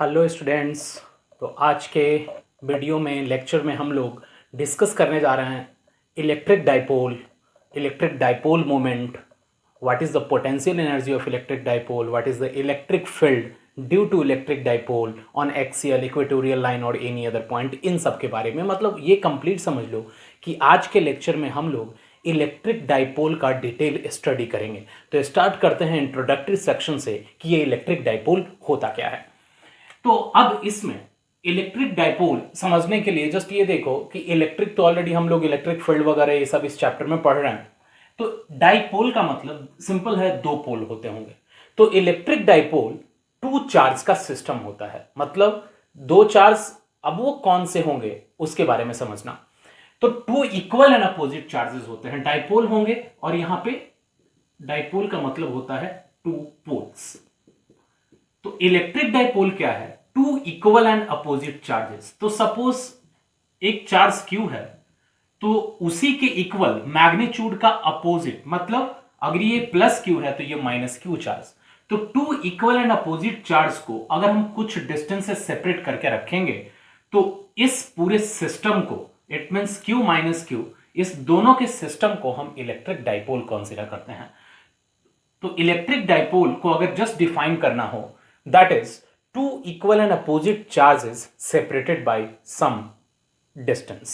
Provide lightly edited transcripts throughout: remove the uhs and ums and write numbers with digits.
Hello students. तो आज के वीडियो में लेक्चर में हम लोग डिस्कस करने जा रहे हैं electric dipole moment, what is the potential energy of electric dipole, what is the electric field due to electric dipole on axial equatorial line और एनी अदर पॉइंट। इन सब के बारे में मतलब ये कंप्लीट समझ लो कि आज के लेक्चर में हम लोग इलेक्ट्रिक डाइपोल का डिटेल स्टडी करेंगे। तो स्टार्ट करते हैं इंट्रोडक्टरी सेक्शन से कि ये इलेक्ट्रिक डाइपोल होता क्या है। तो अब इसमें इलेक्ट्रिक डाइपोल समझने के लिए जस्ट ये देखो कि इलेक्ट्रिक तो ऑलरेडी हम लोग इलेक्ट्रिक फील्ड वगैरह ये सब इस चैप्टर में पढ़ रहे हैं। तो डाइपोल का मतलब सिंपल है, दो पोल होते होंगे। तो इलेक्ट्रिक डाइपोल टू चार्ज का सिस्टम होता है, मतलब दो चार्ज। अब वो कौन से होंगे उसके बारे में समझना। तो two equal and opposite charges होते हैं, डाइपोल होंगे। और यहां पे डाइपोल का मतलब होता है टू पोल्स। तो इलेक्ट्रिक डाइपोल क्या है? Two equal and opposite charges. तो सपोज एक चार्ज क्यू है तो उसी के इक्वल मैग्नीट्यूड का अपोजिट, मतलब अगर ये प्लस क्यू है तो ये माइनस क्यू चार्ज। तो two equal and opposite charge को अगर हम कुछ डिस्टेंस से सेपरेट करके रखेंगे तो इस पूरे सिस्टम को, it means Q minus Q, इस दोनों के सिस्टम को हम इलेक्ट्रिक डाइपोल कंसीडर करते हैं। तो इलेक्ट्रिक डाइपोल को अगर जस्ट डिफाइन करना हो, that is two equal and opposite charges separated by some distance.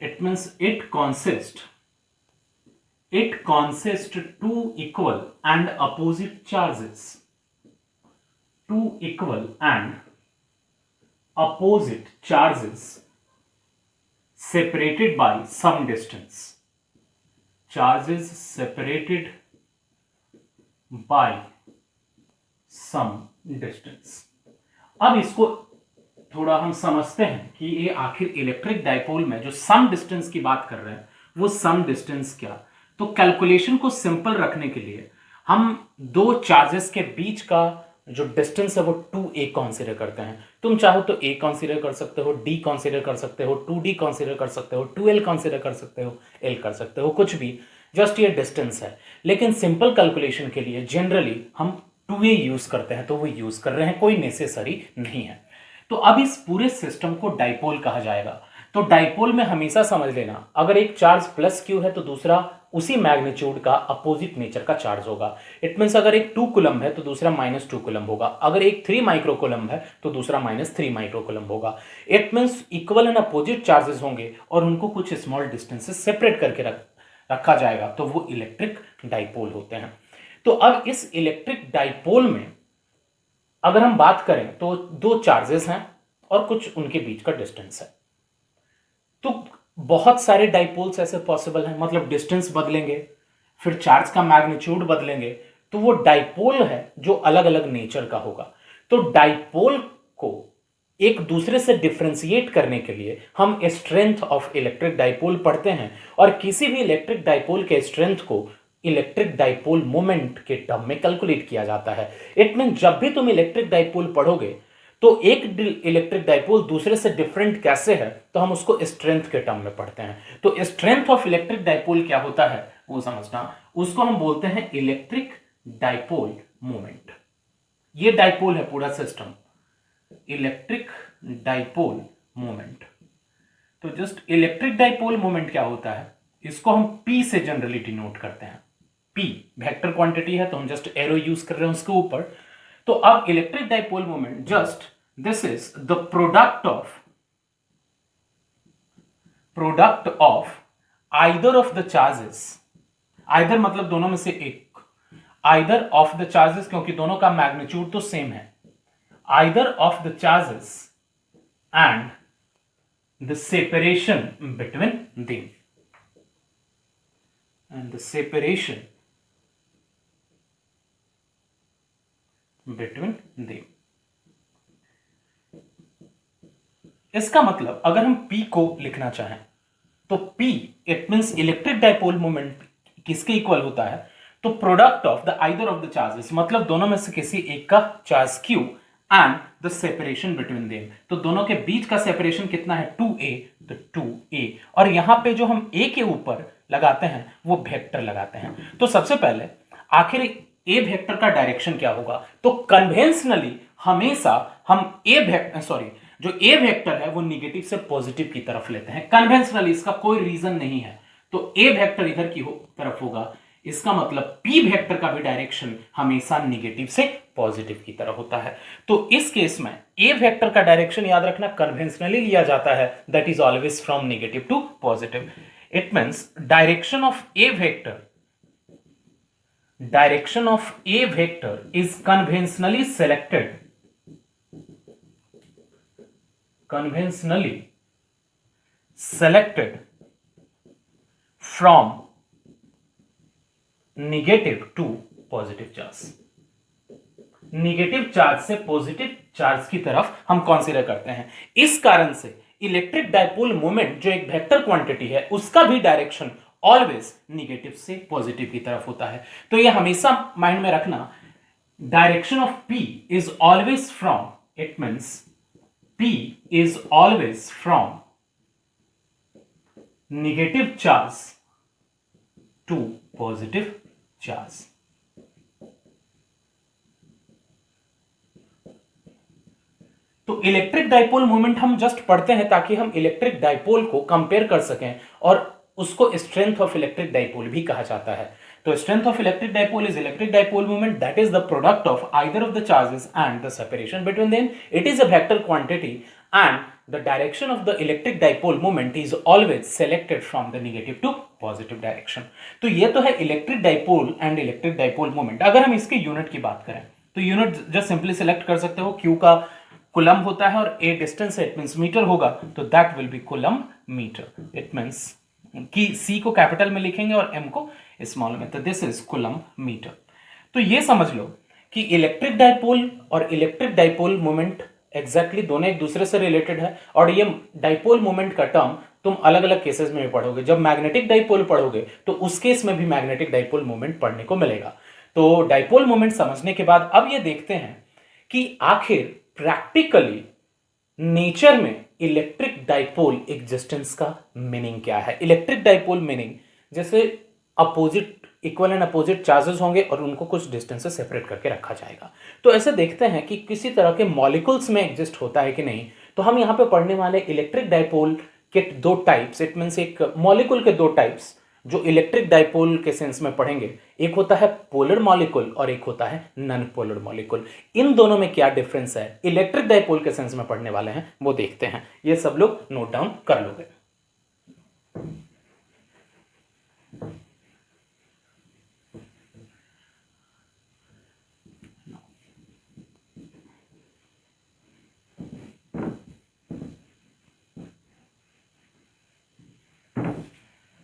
It means it consists two equal and opposite charges, two equal and opposite charges separated by some distance, charges separated by some distance. अब इसको थोड़ा हम समझते हैं कि ये आखिर electric dipole में जो सम डिस्टेंस की बात कर रहे हैं वो सम डिस्टेंस क्या। तो कैलकुलेशन को सिंपल रखने के लिए हम दो चार्जेस के बीच का जो डिस्टेंस है वो 2a कंसीडर करते हैं। तुम चाहो तो a कंसीडर कर सकते हो, d कंसीडर कर सकते हो, 2d कंसीडर कर सकते हो, 2l कंसीडर कर सकते हो, l कर सकते हो, कुछ भी, जस्ट ये डिस्टेंस है। लेकिन सिंपल कैलकुलेशन के लिए जनरली हम 2a यूज करते हैं, तो वो यूज कर रहे हैं, कोई नेसेसरी नहीं है। तो अब इस पूरे सिस्टम को डाइपोल कहा जाएगा। तो डाइपोल में हमेशा समझ लेना, अगर एक चार्ज प्लस क्यू है तो दूसरा उसी मैग्नीट्यूड का अपोजिट नेचर का चार्ज होगा। इट मीन्स अगर एक 2 कूलम है तो दूसरा -2 कूलम होगा, अगर एक 3 माइक्रो कूलम है तो दूसरा -3 माइक्रो कूलम होगा। It means equal and opposite charges होंगे और उनको कुछ स्मॉल डिस्टेंसेस सेपरेट करके रखा जाएगा, तो वो इलेक्ट्रिक डाइपोल होते हैं। तो अब इस इलेक्ट्रिक डाइपोल में अगर हम बात करें तो दो चार्जेस हैं और कुछ उनके बीच का डिस्टेंस है। तो बहुत सारे डाइपोल्स ऐसे पॉसिबल हैं, मतलब डिस्टेंस बदलेंगे फिर चार्ज का मैग्नीट्यूड बदलेंगे, तो वो डाइपोल है जो अलग अलग नेचर का होगा। तो डाइपोल को एक दूसरे से डिफरेंशिएट करने के लिए हम स्ट्रेंथ ऑफ इलेक्ट्रिक डाइपोल पढ़ते हैं, और किसी भी इलेक्ट्रिक डाइपोल के स्ट्रेंथ को इलेक्ट्रिक डाइपोल मोमेंट के टर्म में कैलकुलेट किया जाता है। इट मीन जब भी तुम इलेक्ट्रिक डाइपोल पढ़ोगे तो एक इलेक्ट्रिक डाइपोल दूसरे से डिफरेंट कैसे है तो हम उसको स्ट्रेंथ के टर्म में पढ़ते हैं। तो स्ट्रेंथ ऑफ इलेक्ट्रिक डाइपोल क्या होता है वो समझना, उसको हम बोलते हैं इलेक्ट्रिक डाइपोल मोमेंट। ये डाइपोल है पूरा सिस्टम, इलेक्ट्रिक डाइपोल मोमेंट। तो जस्ट इलेक्ट्रिक डाइपोल मोमेंट क्या होता है, इसको हम P से जनरली डिनोट करते हैं। P वेक्टर क्वांटिटी है तो हम जस्ट एरो यूज कर रहे हैं उसके ऊपर। तो अब electric dipole moment, just this is the product of either of the charges, either मतलब दोनों में से एक, आइदर ऑफ द चार्जेस क्योंकि दोनों का मैग्नीट्यूड तो सेम है, either of the charges and the separation between them, and the separation between them। इसका मतलब अगर हम P को लिखना चाहें तो P it means electric dipole moment किसके इक्वल होता है, तो product of the either of the charges, मतलब दोनों में से किसी एक का charge Q and the separation between them. तो दोनों के बीच का सेपरेशन कितना है 2a, तो 2a। और यहां पे जो हम a के ऊपर लगाते हैं वो वेक्टर लगाते हैं। तो सबसे पहले आखिर ए वेक्टर का डायरेक्शन क्या होगा, तो कन्वेंशनली हमेशा हम जो ए वेक्टर है वो निगेटिव से पॉजिटिव की तरफ लेते हैं कन्वेंशनली, इसका कोई रीजन नहीं है। तो ए वेक्टर इधर की तरफ होगा, इसका मतलब पी वेक्टर का भी डायरेक्शन हमेशा निगेटिव से पॉजिटिव की तरफ होता है। तो इस केस में ए वेक्टर का डायरेक्शन याद रखना कन्वेंशनली लिया जाता है, that is always from negative to positive. It means direction of a vector is conventionally selected from negative to positive charge. Negative charge से पॉजिटिव चार्ज की तरफ हम कंसीडर करते हैं। इस कारण से इलेक्ट्रिक डाइपोल मोमेंट जो एक वेक्टर क्वांटिटी है उसका भी डायरेक्शन ऑलवेज निगेटिव से पॉजिटिव की तरफ होता है। तो यह हमेशा माइंड में रखना, direction of P is always from, it means P is always from negative charge to positive charge. तो इलेक्ट्रिक डाइपोल मोमेंट हम जस्ट पढ़ते हैं ताकि हम इलेक्ट्रिक डाइपोल को कंपेयर कर सकें, और उसको स्ट्रेंथ ऑफ इलेक्ट्रिक डाइपोल भी कहा जाता है। तो strength of electric dipole is electric dipole moment that is the product of either of the charges and the separation between them. It is a vector quantity and the direction of the electric dipole moment is always selected from the negative to positive direction। तो ये तो है electric dipole and electric dipole moment. अगर हम इसके unit की बात करें तो यूनिट जस्ट सिंपली सिलेक्ट कर सकते हो, Q का कुलम होता है और A डिस्टेंस है, इट मींस मीटर होगा, तो that will be coulomb metre. It means कि C को कैपिटल में लिखेंगे और M को स्मॉल में, तो दिस इज कुलम मीटर। तो ये समझ लो कि इलेक्ट्रिक डाइपोल और इलेक्ट्रिक डाइपोल मोमेंट एग्जैक्टली दोनों एक दूसरे से रिलेटेड है, और ये डाइपोल मोमेंट का टर्म तुम अलग अलग केसेस में भी पढ़ोगे। जब मैग्नेटिक डाइपोल पढ़ोगे तो उस केस में भी मैग्नेटिक डाइपोल मोमेंट पढ़ने को मिलेगा। तो डाइपोल मोमेंट समझने के बाद अब ये देखते हैं कि आखिर प्रैक्टिकली नेचर में इलेक्ट्रिक डाइपोल एग्जिस्टेंस का मीनिंग क्या है। इलेक्ट्रिक डाइपोल मीनिंग जैसे opposite, equal and opposite charges होंगे और उनको कुछ डिस्टेंस से सेपरेट करके रखा जाएगा। तो ऐसे देखते हैं कि किसी तरह के मॉलिक्यूल्स में एग्जिस्ट होता है कि नहीं। तो हम यहाँ पे पढ़ने वाले इलेक्ट्रिक डाइपोल के दो टाइप्स, इट मीन्स एक मॉलिक्यूल के दो टाइप्स जो इलेक्ट्रिक डाइपोल के सेंस में पढ़ेंगे, एक होता है पोलर मॉलिक्यूल और एक होता है नॉन पोलर मॉलिक्यूल। इन दोनों में क्या डिफरेंस है इलेक्ट्रिक डाइपोल के सेंस में पढ़ने वाले हैं वो देखते हैं। ये सब लोग नोट डाउन कर लोगे।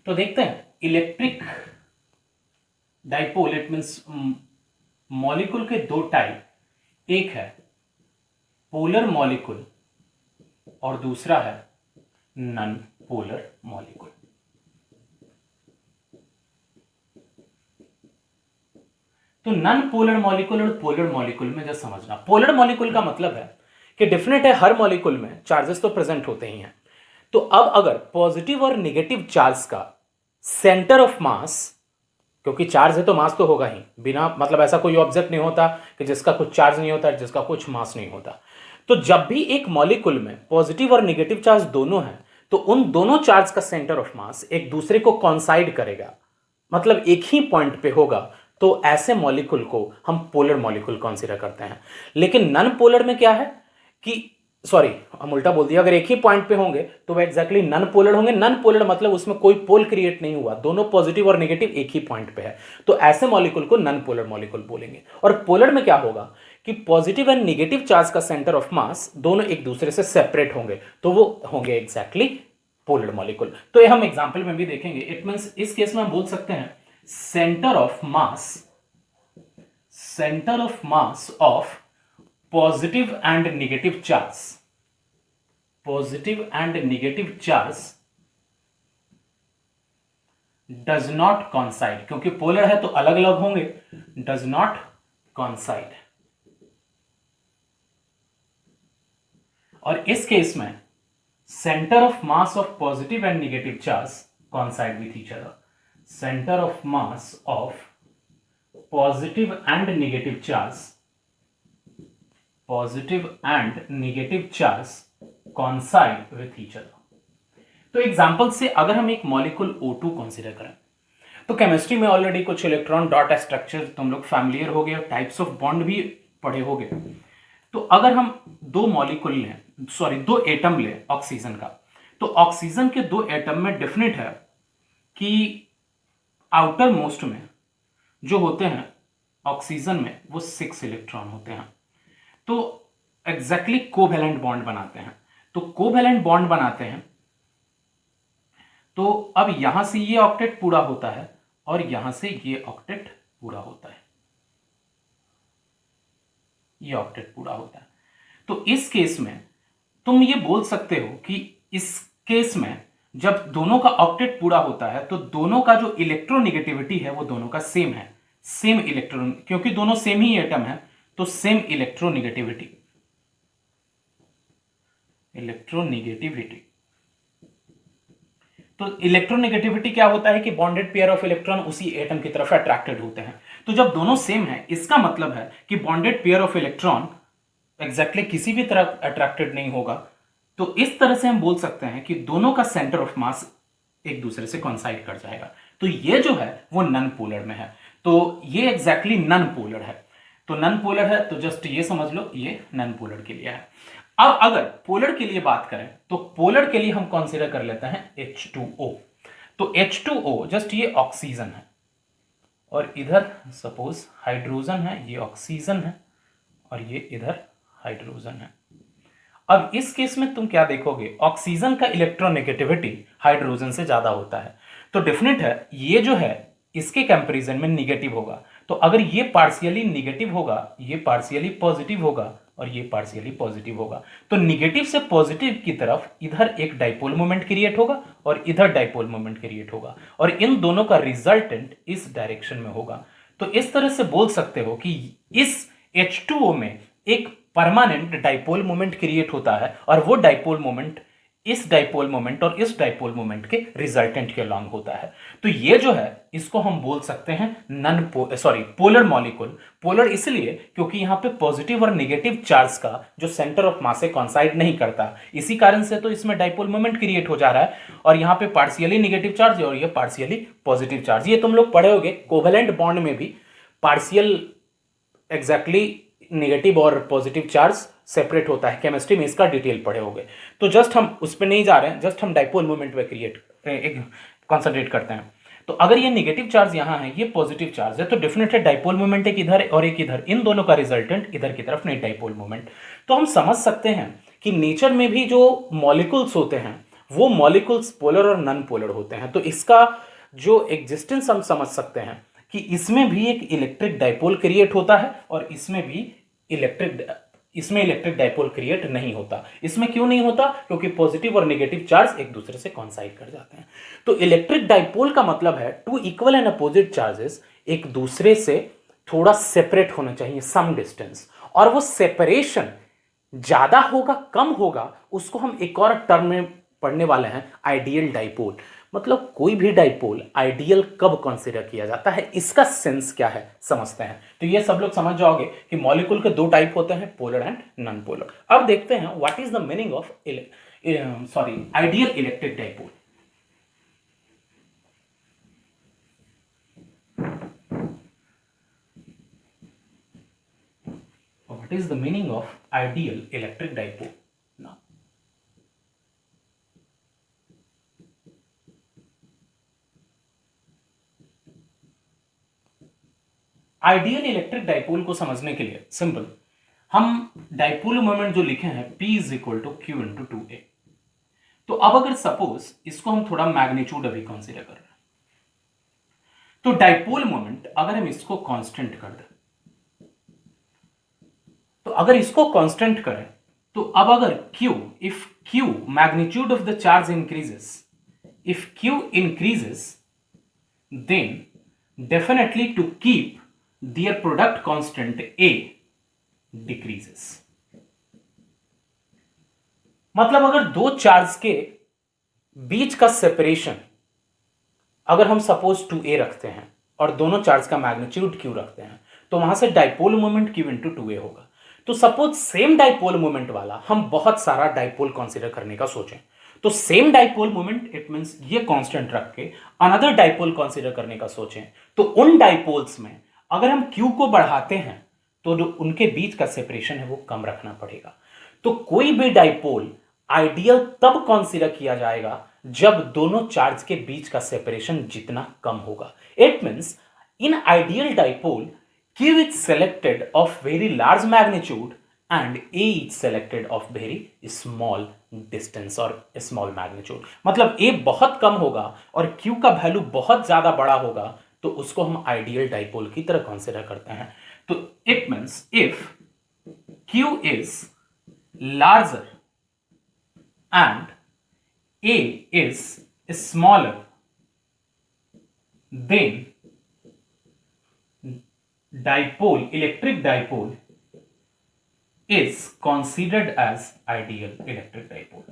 तो देखते हैं electric dipole, it means molecule के दो टाइप, एक है पोलर मॉलिक्यूल और दूसरा है नॉन पोलर मॉलिक्यूल। तो नॉन पोलर मॉलिक्यूल और पोलर मॉलिक्यूल में जस्ट समझना, पोलर मॉलिक्यूल का मतलब है कि डिफरेंट है, हर मॉलिक्यूल में चार्जेस तो प्रेजेंट होते ही हैं। तो अब अगर पॉजिटिव और निगेटिव चार्ज का सेंटर ऑफ मास, क्योंकि चार्ज है तो मास तो होगा ही, बिना मतलब ऐसा कोई ऑब्जेक्ट नहीं होता कि जिसका कुछ चार्ज नहीं होता, जिसका कुछ मास नहीं होता। तो जब भी एक मॉलिक्यूल में पॉजिटिव और निगेटिव चार्ज दोनों हैं तो उन दोनों चार्ज का सेंटर ऑफ मास एक दूसरे को कॉन्साइड करेगा, मतलब एक ही पॉइंट पे होगा। तो ऐसे मॉलिक्यूल को हम पोलर मॉलिक्यूल कंसीडर करते हैं। लेकिन नॉन पोलर में क्या है कि सॉरी हम उल्टा बोल दिया, अगर एक ही पॉइंट पे होंगे तो वह एग्जैक्टली नॉन पोलर होंगे। नॉन पोलर मतलब उसमें कोई पोल क्रिएट नहीं हुआ, दोनों पॉजिटिव और नेगेटिव एक ही पॉइंट पे है, तो ऐसे मॉलिक्यूल को नॉन पोलर मॉलिक्यूल बोलेंगे। और पोलर में क्या होगा कि पॉजिटिव एंड नेगेटिव चार्ज का सेंटर ऑफ मास दोनों एक दूसरे से सेपरेट होंगे, तो वो होंगे एग्जैक्टली पोलर मॉलिक्यूल। तो ये हम एग्जाम्पल में भी देखेंगे। इट मींस इस केस में हम बोल सकते हैं centre of mass of positive and negative charge does not coincide, क्योंकि पोलर है तो अलग अलग होंगे, does not coincide। और इस केस में centre of mass of positive and negative charge coincide with each other। Centre of mass of positive and negative charge positive and negative charge coincide with each other. तो example से अगर हम एक molecule O2 consider करें, तो chemistry में already कुछ electron dot structure तुम लोग फैमिलियर हो गए, टाइप्स ऑफ बॉन्ड भी पढ़े हो गए। तो अगर हम दो मॉलिक्यूल लें, सॉरी दो एटम लें ऑक्सीजन का, तो ऑक्सीजन के दो एटम में डेफिनेट है कि आउटर मोस्ट में जो होते हैं ऑक्सीजन में वो 6 इलेक्ट्रॉन होते हैं। तो एग्जैक्टली कोवैलेंट बॉन्ड बनाते हैं। तो कोवैलेंट बॉन्ड बनाते हैं, तो अब यहां से ये ऑक्टेट पूरा होता है और यहां से ये ऑक्टेट पूरा होता है, ये ऑक्टेट पूरा होता है। तो इस केस में तुम ये बोल सकते हो कि इस केस में जब दोनों का ऑक्टेट पूरा होता है तो दोनों का जो इलेक्ट्रोनेगेटिविटी है वो दोनों का सेम है, सेम इलेक्ट्रॉन, क्योंकि दोनों सेम ही एटम है तो सेम इलेक्ट्रोनेगेटिविटी। तो इलेक्ट्रोनेगेटिविटी क्या होता है कि बॉन्डेड पेयर ऑफ इलेक्ट्रॉन उसी एटम की तरफ अट्रैक्टेड होते हैं। तो जब दोनों सेम है इसका मतलब है कि bonded pair of electron exactly किसी भी तरफ अट्रैक्टेड नहीं होगा। तो इस तरह से हम बोल सकते हैं कि दोनों का सेंटर ऑफ मास एक दूसरे से कॉन्साइड कर जाएगा। तो ये जो है वो नन पोलर में है, तो ये एग्जैक्टली नन पोलर है। तो नन पोलर है तो जस्ट ये समझ लो ये नन पोलर के लिए है। अब अगर पोलर के लिए बात करें तो पोलर के लिए हम कंसीडर कर लेते हैं H2O। तो H2O जस्ट ये ऑक्सीजन है और इधर सपोज हाइड्रोजन है, ये ऑक्सीजन है और ये इधर हाइड्रोजन है। अब इस केस में तुम क्या देखोगे, ऑक्सीजन का इलेक्ट्रोनेगेटिविटी हाइड्रोजन से ज्यादा होता है। तो डेफिनेट है ये जो है इसके कंपैरिजन में निगेटिव होगा। तो अगर ये पार्शियली निगेटिव होगा, ये पार्शियली पॉजिटिव होगा और ये पार्शियली पॉजिटिव होगा, तो निगेटिव से पॉजिटिव की तरफ इधर एक डाइपोल मोमेंट क्रिएट होगा और इधर डाइपोल मोमेंट क्रिएट होगा और इन दोनों का रिजल्टेंट इस डायरेक्शन में होगा। तो इस तरह से बोल सकते हो कि इस H2O में एक परमानेंट डाइपोल मोमेंट क्रिएट होता है और वो डाइपोल मोमेंट इस डाइपोल मोमेंट और इस डाइपोल मोमेंट के रिजल्टेंट के अलॉन्ग होता है। तो ये जो है इसको हम बोल सकते हैं पोलर मॉलिक्यूल। पोलर इसलिए क्योंकि यहाँ पे पॉजिटिव और नेगेटिव चार्ज का जो सेंटर ऑफ मास से कॉन्साइड नहीं करता, इसी कारण से तो इसमें डाइपोल मोमेंट क्रिएट हो जा रहा है और यहाँ पे पार्शियली नेगेटिव चार्ज और ये पार्शियली पॉजिटिव चार्ज। ये तुम लोग पढ़े होगे कोवेलेंट बॉन्ड में भी पार्शियल एग्जैक्टली नेगेटिव और पॉजिटिव चार्ज सेपरेट होता है, केमिस्ट्री में इसका डिटेल पढ़े होंगे। तो जस्ट हम उस पर नहीं जा रहे हैं, जस्ट हम डाइपोल मोमेंट पे कॉन्सेंट्रेट करते हैं। तो अगर ये नेगेटिव चार्ज यहाँ है, ये पॉजिटिव चार्ज है, तो डेफिनेटली डाइपोल मोमेंट एक इधर और एक इधर, इन दोनों का रिजल्टेंट इधर की तरफ नहीं डाइपोल मोमेंट। तो हम समझ सकते हैं कि नेचर में भी जो मॉलिक्यूल्स होते हैं वो मॉलिक्यूल्स पोलर और नॉन पोलर होते हैं। तो इसका जो एग्जिस्टेंस हम समझ सकते हैं कि इसमें भी एक इलेक्ट्रिक डाइपोल क्रिएट होता है और इसमें भी इलेक्ट्रिक डाइपोल क्रिएट नहीं होता। इसमें क्यों नहीं होता? क्योंकि पॉजिटिव और नेगेटिव चार्ज एक दूसरे से कॉन्साइड कर जाते हैं। तो इलेक्ट्रिक डाइपोल का मतलब है two equal and opposite charges एक दूसरे से थोड़ा सेपरेट होना चाहिए, सम डिस्टेंस, और वो सेपरेशन ज्यादा होगा कम होगा उसको हम एक और टर्म में पढ़ने वाले हैं, आइडियल डाइपोल। मतलब कोई भी डाइपोल आइडियल कब कंसीडर किया जाता है, इसका सेंस क्या है समझते हैं। तो ये सब लोग समझ जाओगे कि मॉलिक्यूल के दो टाइप होते हैं, पोलर एंड नॉन पोलर। अब देखते हैं what is the meaning of ideal electric dipole. What is the meaning of ideal electric dipole? Now, ideal electric dipole को समझने के लिए सिंपल हम डाइपोल मोमेंट जो लिखे हैं P is equal to Q into 2A। तो अब अगर सपोज इसको हम थोड़ा मैग्नीट्यूड अभी कंसीडर कर रहे हैं, तो डाइपोल मोमेंट अगर हम इसको कांस्टेंट कर दें, तो अगर इसको कांस्टेंट करें तो अब अगर if Q magnitude of the charge increases, if Q increases then definitely to keep their product constant A decreases। मतलब अगर दो चार्ज के बीच का सेपरेशन अगर हम सपोज 2A रखते हैं और दोनों चार्ज का मैग्नीट्यूड Q रखते हैं, तो वहां से dipole moment Q into 2A होगा। तो सपोज सेम डाइपोल मोमेंट वाला हम बहुत सारा डाइपोल कंसीडर करने का सोचें, तो same dipole moment it means ये कांस्टेंट रख के अनदर डाइपोल कंसीडर करने का सोचें, तो उन डाइपोल्स में अगर हम क्यू को बढ़ाते हैं तो जो उनके बीच का सेपरेशन है वो कम रखना पड़ेगा। तो कोई भी डाइपोल आइडियल तब कंसीडर किया जाएगा जब दोनों चार्ज के बीच का सेपरेशन जितना कम होगा। It means in ideal dipole Q is selected of very large magnitude and A is selected of very small distance or small magnitude। मतलब A बहुत कम होगा और Q का वैल्यू बहुत ज्यादा बड़ा होगा, तो उसको हम आइडियल डाइपोल की तरह कंसीडर करते हैं। तो it means if Q is larger and A is smaller, then dipole, electric dipole is considered as ideal electric dipole।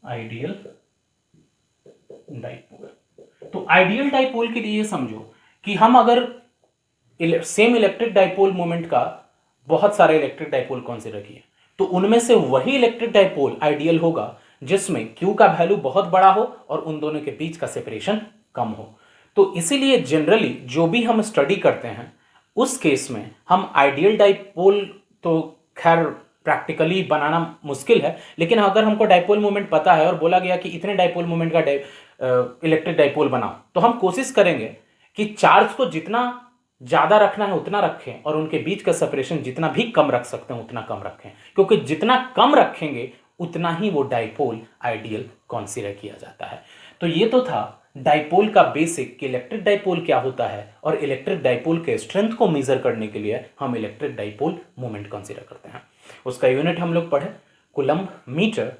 Ideal dipole, तो आइडियल डाइपोल के लिए ये समझो कि हम अगर सेम इलेक्ट्रिक डाइपोल मोमेंट का बहुत सारे इलेक्ट्रिक डाइपोल कंसीडर किए, तो उनमें से वही इलेक्ट्रिक डाइपोल आइडियल होगा जिसमें Q का वैल्यू बहुत बड़ा हो और उन दोनों के बीच का सेपरेशन कम हो। तो इसीलिए जनरली जो भी हम स्टडी करते हैं उस केस में हम आइडियल डाइपोल, तो खैर प्रैक्टिकली बनाना मुश्किल है, लेकिन अगर हमको डाइपोल मोमेंट पता है और बोला गया कि इतने डाइपोल मोमेंट का इलेक्ट्रिक डाइपोल बनाओ, तो हम कोशिश करेंगे कि चार्ज को जितना ज्यादा रखना है उतना रखें और उनके बीच का सेपरेशन जितना भी कम रख सकते हैं उतना कम रखें, क्योंकि जितना कम रखेंगे उतना ही वो डाइपोल आइडियल कंसीडर किया जाता है। तो ये तो था डाइपोल का बेसिक कि इलेक्ट्रिक डाइपोल क्या होता है, और इलेक्ट्रिक डाइपोल के स्ट्रेंथ को मेजर करने के लिए हम इलेक्ट्रिक डाइपोल मोमेंट कंसीडर करते हैं। उसका यूनिट हम लोग पढ़े कूलम्ब मीटर।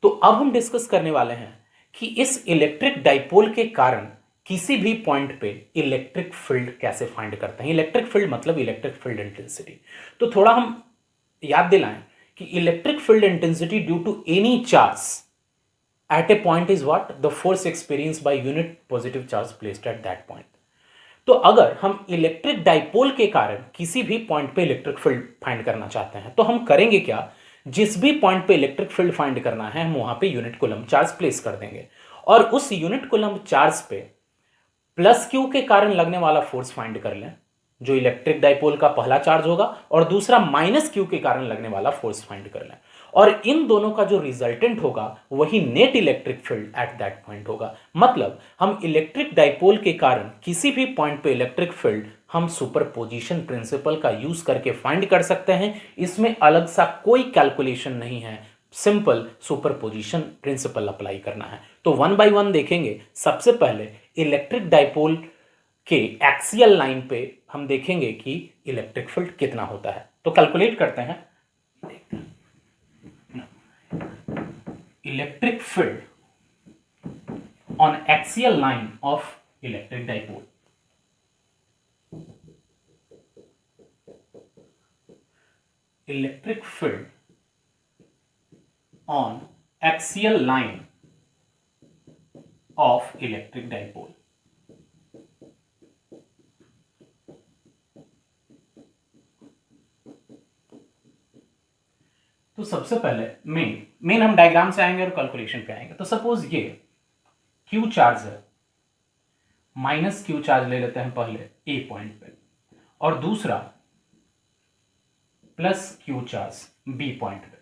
तो अब हम डिस्कस करने वाले हैं कि इस इलेक्ट्रिक डाइपोल के कारण किसी भी पॉइंट पे इलेक्ट्रिक फील्ड कैसे फाइंड करते हैं। इलेक्ट्रिक फील्ड मतलब इलेक्ट्रिक फील्ड इंटेंसिटी। तो थोड़ा हम याद दिलाएं कि electric field intensity due to any charge at a point is what the force experience by unit positive charge placed at that point. तो अगर हम इलेक्ट्रिक डाइपोल के कारण किसी भी पॉइंट पे इलेक्ट्रिक फील्ड फाइंड करना चाहते हैं तो हम करेंगे क्या, जिस भी पॉइंट पे इलेक्ट्रिक फील्ड फाइंड करना है हम वहां पे यूनिट कूलम्ब चार्ज प्लेस कर देंगे और उस यूनिट कूलम्ब चार्ज पे प्लस क्यू के कारण लगने वाला फोर्स फाइंड कर लें, जो इलेक्ट्रिक डाइपोल का पहला चार्ज होगा, और दूसरा माइनस क्यू के कारण लगने वाला फोर्स फाइंड कर लें, और इन दोनों का जो रिजल्टेंट होगा वही net electric field at that point होगा। मतलब हम इलेक्ट्रिक डाइपोल के कारण किसी भी पॉइंट पे इलेक्ट्रिक फील्ड हम सुपरपोजिशन प्रिंसिपल का यूज करके फाइंड कर सकते हैं। इसमें अलग सा कोई कैलकुलेशन नहीं है, सिंपल सुपरपोजिशन प्रिंसिपल अप्लाई करना है। तो वन बाय वन देखेंगे। सबसे पहले इलेक्ट्रिक डाइपोल के एक्सियल लाइन पे हम देखेंगे कि इलेक्ट्रिक फील्ड कितना होता है। तो कैलकुलेट करते हैं। Electric field on axial line of electric dipole. Electric field on axial line of electric dipole। तो सबसे पहले मेन हम डायग्राम से आएंगे और कैलकुलेशन पे आएंगे। तो सपोज ये क्यू चार्ज है, माइनस क्यू चार्ज ले लेते हैं पहले ए पॉइंट पे, और दूसरा plus Q charge B point पे।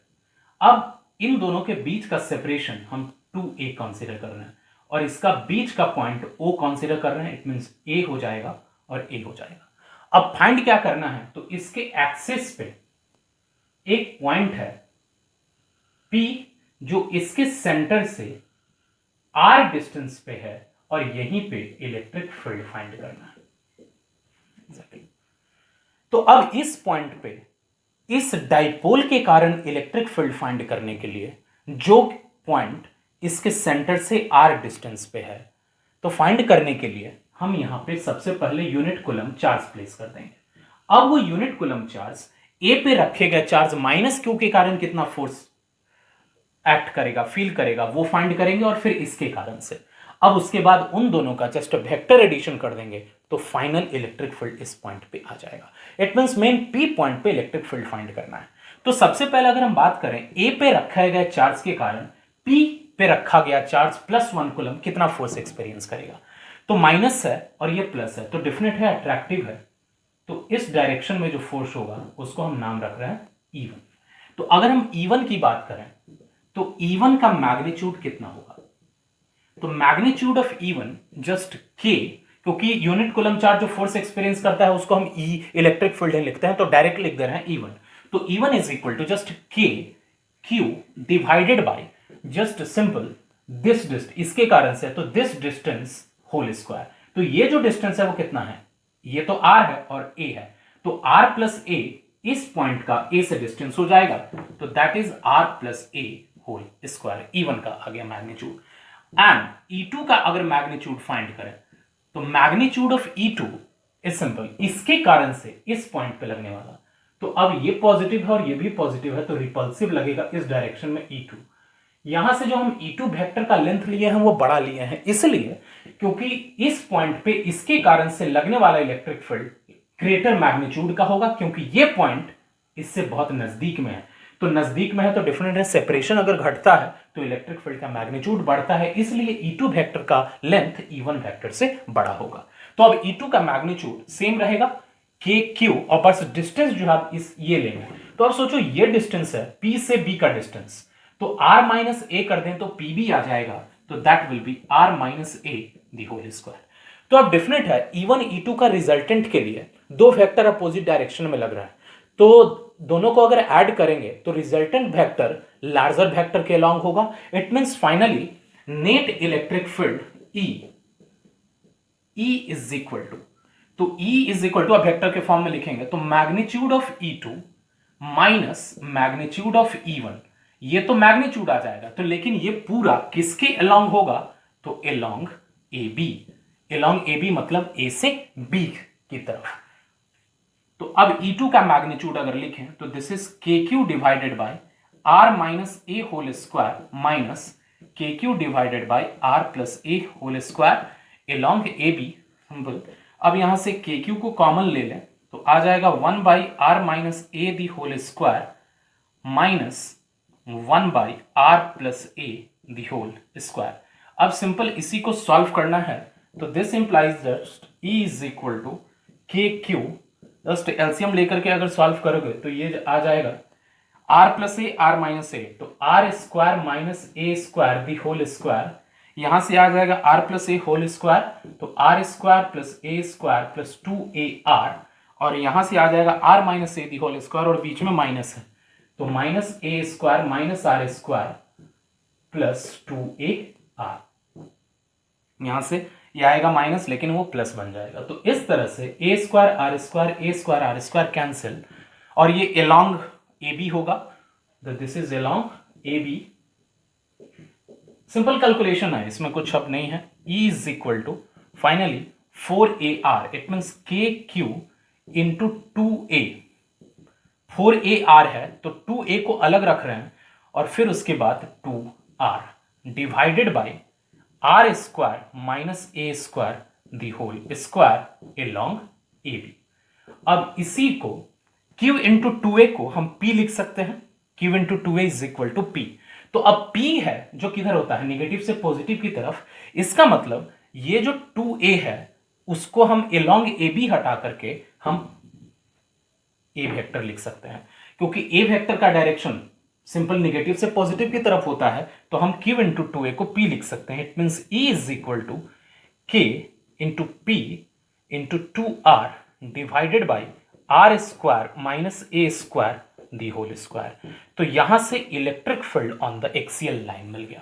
अब इन दोनों के बीच का सेपरेशन हम 2a कंसीडर कर रहे हैं और इसका बीच का पॉइंट o कंसीडर कर रहे हैं। इट मींस a हो जाएगा और a हो जाएगा। अब फाइंड क्या करना है, तो इसके एक्सिस पे एक पॉइंट है P जो इसके सेंटर से r डिस्टेंस पे है और यहीं पे इलेक्ट्रिक फील्ड फाइंड करना है। तो अब इस पॉइंट पे इस डाइपोल के कारण इलेक्ट्रिक फील्ड फाइंड करने के लिए जो पॉइंट इसके सेंटर से r डिस्टेंस पे है, तो फाइंड करने के लिए हम यहां पे सबसे पहले यूनिट कूलम्ब चार्ज प्लेस कर देंगे। अब वो यूनिट कूलम्ब चार्ज ए पे रखे गए चार्ज माइनस क्यू के कारण कितना फोर्स एक्ट करेगा, फील करेगा, वो फाइंड करेंगे और फिर इसके कारण से। अब उसके बाद उन दोनों का जस्ट वेक्टर एडिशन कर देंगे तो फाइनल इलेक्ट्रिक फील्ड इस पॉइंट पे आ जाएगा। It means main P point पे इलेक्ट्रिक फील्ड फाइंड करना है। तो सबसे पहले अगर हम बात करें ए पे रखा गया चार्ज के कारण पी पे रखा गया चार्ज +1 कूलम कितना फोर्स एक्सपीरियंस करेगा, तो माइनस है और ये प्लस है तो डेफिनेट है अट्रैक्टिव है, तो इस डायरेक्शन में जो फोर्स होगा उसको हम नाम रख रहे हैं E1। तो अगर हम E1 की बात करें तो E1 का मैग्नीट्यूड कितना होगा, तो magnitude of E1 just K, क्योंकि यूनिट कूलम चार्ज जो फोर्स एक्सपीरियंस करता है उसको हम E इलेक्ट्रिक फील्ड लिखते हैं, तो डायरेक्ट लिख दे रहे हैं E1। तो E1 is equal to just K Q divided by just simple this distance, इसके कारण से तो दिस डिस्टेंस होल स्क्वायर। तो ये जो डिस्टेंस है वो कितना है, ये तो R है और A है, तो R प्लस A इस पॉइंट का A से डिस्टेंस हो जाएगा, तो that is R plus A whole square. E1 का आ गया मैग्नीट्यूड। एंड E2 का अगर मैग्नीट्यूड फाइंड करें तो magnitude of E2 is simple, इसके कारण से इस पॉइंट पे लगने वाला, तो अब ये पॉजिटिव है और ये भी पॉजिटिव है तो रिपल्सिव लगेगा इस डायरेक्शन में E2। यहां से जो हम E2 वेक्टर का लेंथ लिए हैं वो बड़ा लिए हैं, इसलिए क्योंकि इस पॉइंट पे इसके कारण से लगने वाला इलेक्ट्रिक फील्ड ग्रेटर मैग्नीट्यूड का होगा, क्योंकि ये पॉइंट इससे बहुत नजदीक में है, तो नजदीक में है तो डिफरेंट है, सेपरेशन अगर घटता है तो इलेक्ट्रिक फील्ड का मैग्नीट्यूड बढ़ता है, इसलिए E2 वेक्टर का लेंथ E1 वेक्टर से बड़ा होगा। तो अब E2 का मैग्नीट्यूड सेम रहेगा के क्यू, और बस डिस्टेंस जो आप इस ये लेंगे, तो अब सोचो ये डिस्टेंस है P से B का डिस्टेंस, तो R माइनस ए कर दें तो PB आ जाएगा, तो that will be R minus A the whole square. तो अब डिफरेंट है E1 E2 का रिजल्टेंट के लिए दो वेक्टर अपोजिट डायरेक्शन में लग रहा है, तो दोनों को अगर ऐड करेंगे तो रिजल्टेंट वेक्टर लार्जर वेक्टर के अलॉन्ग होगा। It means finally net electric field E is equal to, तो E इज इक्वल टू अब वेक्टर के फॉर्म में लिखेंगे तो magnitude of E2 minus magnitude of E1, ये तो मैग्नीट्यूड आ जाएगा, तो लेकिन ये पूरा किसके अलॉन्ग होगा, तो अलॉन्ग AB, अलॉन्ग AB मतलब A से B की तरफ। तो अब E2 का मैग्नीट्यूड अगर लिखें तो this is KQ divided by R minus A whole square minus KQ divided by R plus A whole square along AB simple. अब यहां से KQ को कॉमन ले लें तो आ जाएगा 1 by R minus A the whole square minus 1 by R plus A the whole square. अब सिंपल इसी को सॉल्व करना है तो this implies just E is equal to KQ, just LCM लेकर के अगर सॉल्व करोगे तो ये आ जाएगा R plus A R minus A, तो R square minus A square the whole square, यहां से आ जाएगा R plus A whole square, तो R square plus A square plus 2AR, और यहां से आ जाएगा R minus A the whole square और बीच में माइनस है, तो minus A square minus R square plus 2AR, यहां से ये आएगा माइनस लेकिन वो प्लस बन जाएगा। तो इस तरह से A square R square cancel, और ये अलॉन्ग ए बी होगा, this is along A B. Simple calculation है, इसमें कुछ अब नहीं है। E is equal to finally 4AR, it means KQ into 2A, 4AR है तो 2A को अलग रख रहे हैं और फिर उसके बाद 2R divided by R square minus A square the whole square along AB। अब इसी को Q इंटू 2A को हम P लिख सकते हैं, Q into 2A is equal to P। तो अब P है जो किधर होता है निगेटिव से पॉजिटिव की तरफ, इसका मतलब ये जो 2A है उसको हम अलॉन्ग AB हटा करके हम A वेक्टर लिख सकते हैं, क्योंकि A वेक्टर का डायरेक्शन सिंपल निगेटिव से पॉजिटिव की तरफ होता है, तो हम Q इंटू 2A को P लिख सकते हैं। It means E is equal to K into P into 2R divided by R square minus A square the whole square. तो यहां से electric field on the axial line मिल गया।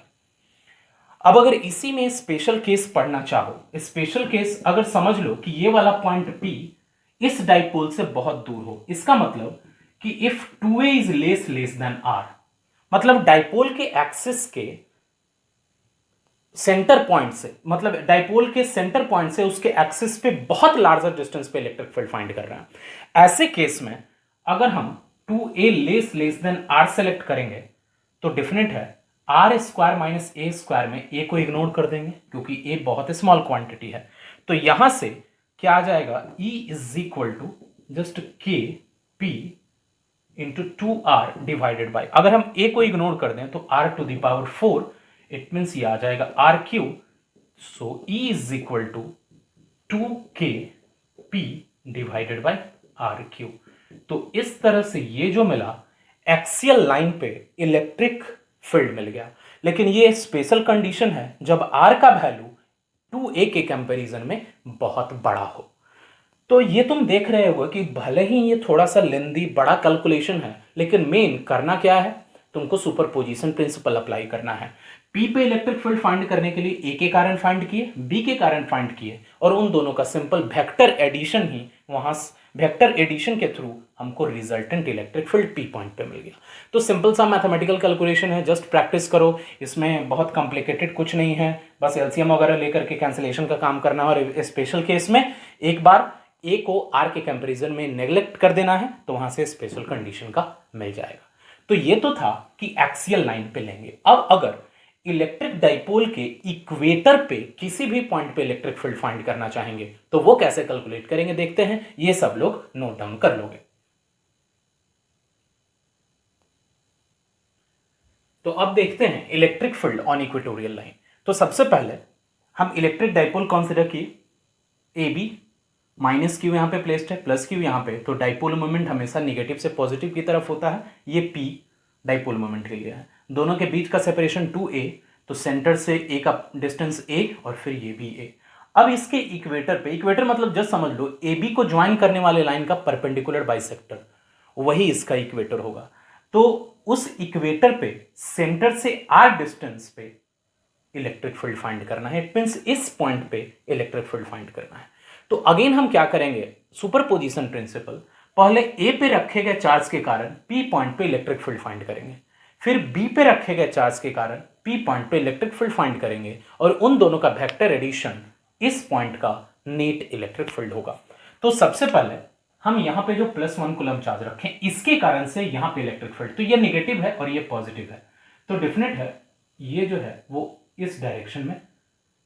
अब अगर इसी में स्पेशल केस पढ़ना चाहो, स्पेशल केस अगर समझ लो कि ये वाला पॉइंट P इस डाइपोल से बहुत दूर हो, इसका मतलब कि if 2A is less than R, मतलब डाइपोल के एक्सिस के सेंटर पॉइंट से, मतलब डाइपोल के सेंटर पॉइंट से उसके एक्सिस पे बहुत लार्जर डिस्टेंस पे इलेक्ट्रिक फील्ड फाइंड कर रहे हैं। ऐसे केस में अगर हम 2A less than R select करेंगे तो डिफरेंट है R square minus A square में ए को इग्नोर कर देंगे क्योंकि ए बहुत स्मॉल क्वांटिटी है, तो यहां से क्या आ जाएगा, E is equal to just K P into 2r divided by, अगर हम a को इग्नोर कर दें तो r to the power 4, it means ये आ जाएगा r cube, so E is equal to 2kp divided by r cube. तो इस तरह से ये जो मिला, एक्सियल लाइन पे इलेक्ट्रिक फील्ड मिल गया, लेकिन ये स्पेशल कंडीशन है जब r का वैल्यू 2a के कंपैरिजन में बहुत बड़ा हो। तो ये तुम देख रहे हो कि भले ही ये थोड़ा सा लेंदी बड़ा कैलकुलेशन है, लेकिन मेन करना क्या है, तुमको सुपरपोजिशन प्रिंसिपल अप्लाई करना है। पी पे इलेक्ट्रिक फील्ड फाइंड करने के लिए ए के कारण फाइंड किए, बी के कारण फाइंड किए, और उन दोनों का सिंपल वेक्टर एडिशन ही वहां, वेक्टर एडिशन के थ्रू हमको resultant electric field P point पे मिल गया। तो सिंपल सा मैथमेटिकल कैलकुलेशन है, जस्ट प्रैक्टिस करो, इसमें बहुत कॉम्प्लिकेटेड कुछ नहीं है, बस एलसीएम वगैरह लेकर के कैंसिलेशन का काम करना है, और स्पेशल केस में एक बार ए को आर के कंपैरिजन में नेग्लेक्ट कर देना है तो वहां से स्पेशल कंडीशन का मिल जाएगा। तो ये तो था कि एक्सियल लाइन पे लेंगे। अब अगर इलेक्ट्रिक डाइपोल के इक्वेटर पे किसी भी पॉइंट पे इलेक्ट्रिक फील्ड फाइंड करना चाहेंगे तो वो कैसे कैलकुलेट करेंगे देखते हैं, ये सब लोग नोट डाउन कर लोगे। तो अब देखते हैं electric field on equatorial line. तो सबसे पहले हम इलेक्ट्रिक डाइपोल कंसीडर किए, ए बी, माइनस क्यू यहाँ पे प्लेस्ड है, प्लस क्यू यहाँ पे, तो डाइपोल मोमेंट हमेशा निगेटिव से पॉजिटिव की तरफ होता है, ये पी डाइपोल मोमेंट के लिए है। दोनों के बीच का सेपरेशन 2a, तो सेंटर से ए का डिस्टेंस a और फिर ये भी a। अब इसके इक्वेटर पे, इक्वेटर मतलब जस्ट समझ लो ए बी को ज्वाइन करने वाले लाइन का परपेंडिकुलर बाइसेक्टर, वही इसका इक्वेटर होगा। तो उस इक्वेटर पे सेंटर से r डिस्टेंस पे इलेक्ट्रिक फील्ड फाइंड करना है, इट मींस इस पॉइंट पे इलेक्ट्रिक फील्ड फाइंड करना है। तो अगेन हम क्या करेंगे, सुपरपोजिशन प्रिंसिपल, पहले ए पे रखे गए चार्ज के कारण पी पॉइंट पे इलेक्ट्रिक फील्ड फाइंड करेंगे, फिर बी पे रखे गए चार्ज के कारण पी पॉइंट पे इलेक्ट्रिक फील्ड फाइंड करेंगे, और उन दोनों का वेक्टर एडिशन इस पॉइंट का नेट इलेक्ट्रिक फील्ड होगा। तो सबसे पहले हम यहां पे जो +1 कूलम चार्ज रखें, इसके कारण से यहां पे इलेक्ट्रिक फील्ड, तो ये निगेटिव है और ये पॉजिटिव है, तो डेफिनेट है ये जो है वो इस डायरेक्शन में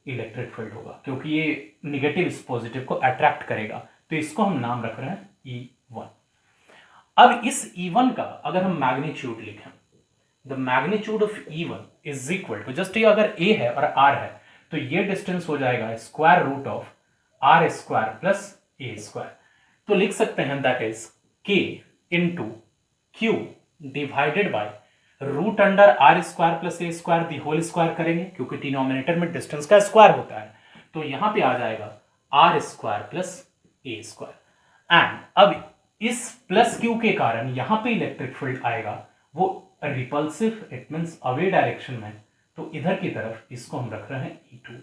इलेक्ट्रिक फील्ड होगा, क्योंकि ये निगेटिव इस पॉजिटिव को अट्रैक्ट करेगा। तो इसको हम नाम रख रहे हैं E1। अब इस E1 का अगर हम मैग्नीट्यूड लिखें, the magnitude of E1 is equal to, just ये अगर A है और R है तो ये डिस्टेंस हो जाएगा square root of R square plus A square. तो लिख सकते हैं that is K into Q divided by root under R square plus A square the whole square करेंगे, क्योंकि डिनोमिनेटर में डिस्टेंस का स्क्वायर होता है, तो यहां पे आ जाएगा R square plus A square. And अब इस प्लस क्यू के कारण यहां पे इलेक्ट्रिक फील्ड आएगा वो repulsive, it means away direction में, तो इधर की तरफ इसको हम रख रहे हैं E2।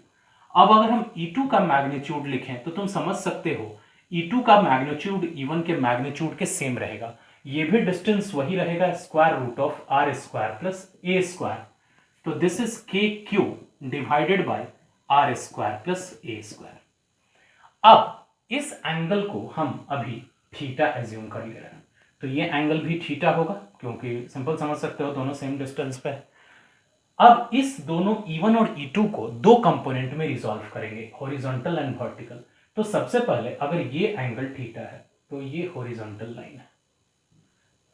अब अगर हम E2 का मैग्नीट्यूड लिखें तो तुम समझ सकते हो E2 का मैग्नीट्यूड E1 के मैग्नीट्यूड के सेम रहेगा, ये भी डिस्टेंस वही रहेगा square root of R square plus A square, तो this is K Q divided by R square plus A square. अब इस एंगल को हम अभी थीटा एज्यूम कर ले रहे हैं, तो ये एंगल भी थीटा होगा, क्योंकि सिंपल समझ सकते हो दोनों सेम डिस्टेंस पे है। अब इस दोनों E1 और E2 को दो कंपोनेंट में रिजॉल्व करेंगे, हॉरिजॉन्टल एंड वर्टिकल। तो सबसे पहले अगर ये एंगल थीटा है तो ये हॉरिजॉन्टल लाइन है,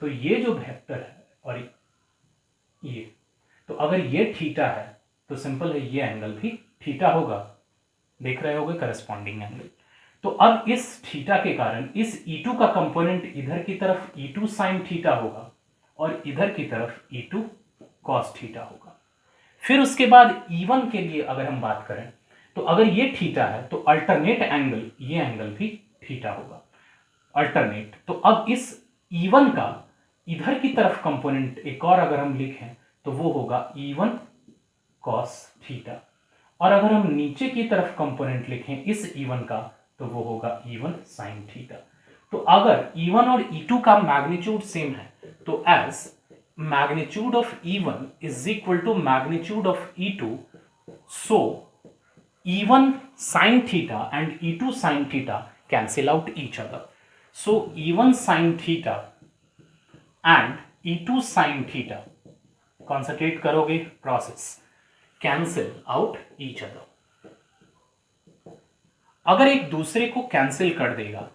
तो ये जो वेक्टर है और ये, तो अगर ये थीटा है तो सिंपल है ये एंगल भी थीटा होगा, देख रहे होगे करस्पॉन्डिंग एंगल। तो अब इस थीटा के कारण इस E2 का कंपोनेंट इधर की तरफ E2 साइन थीटा होगा और इधर की तरफ E2 कॉस थीटा होगा। फिर उसके बाद E1 के लिए अगर हम बात करें तो अगर ये थीटा है तो अल्टरनेट एंगल, ये एंगल भी थीटा होगा, अल्टरनेट। तो अब इस E1 का इधर की तरफ कंपोनेंट एक और अगर हम लिखें तो वो होगा E1 cos थीटा, और अगर हम नीचे की तरफ कंपोनेंट लिखें इस E1 का तो वो होगा E1 sin थीटा। तो अगर E1 और E2 का मैग्नीट्यूड सेम है तो as magnitude of E1 is equal to magnitude of E2, so E1 sin theta and E2 sin theta cancel out each other. So E1 sin theta and E2 sin theta concentrate करोगे, process cancel out each other. अगर एक दूसरे को cancel कर देगा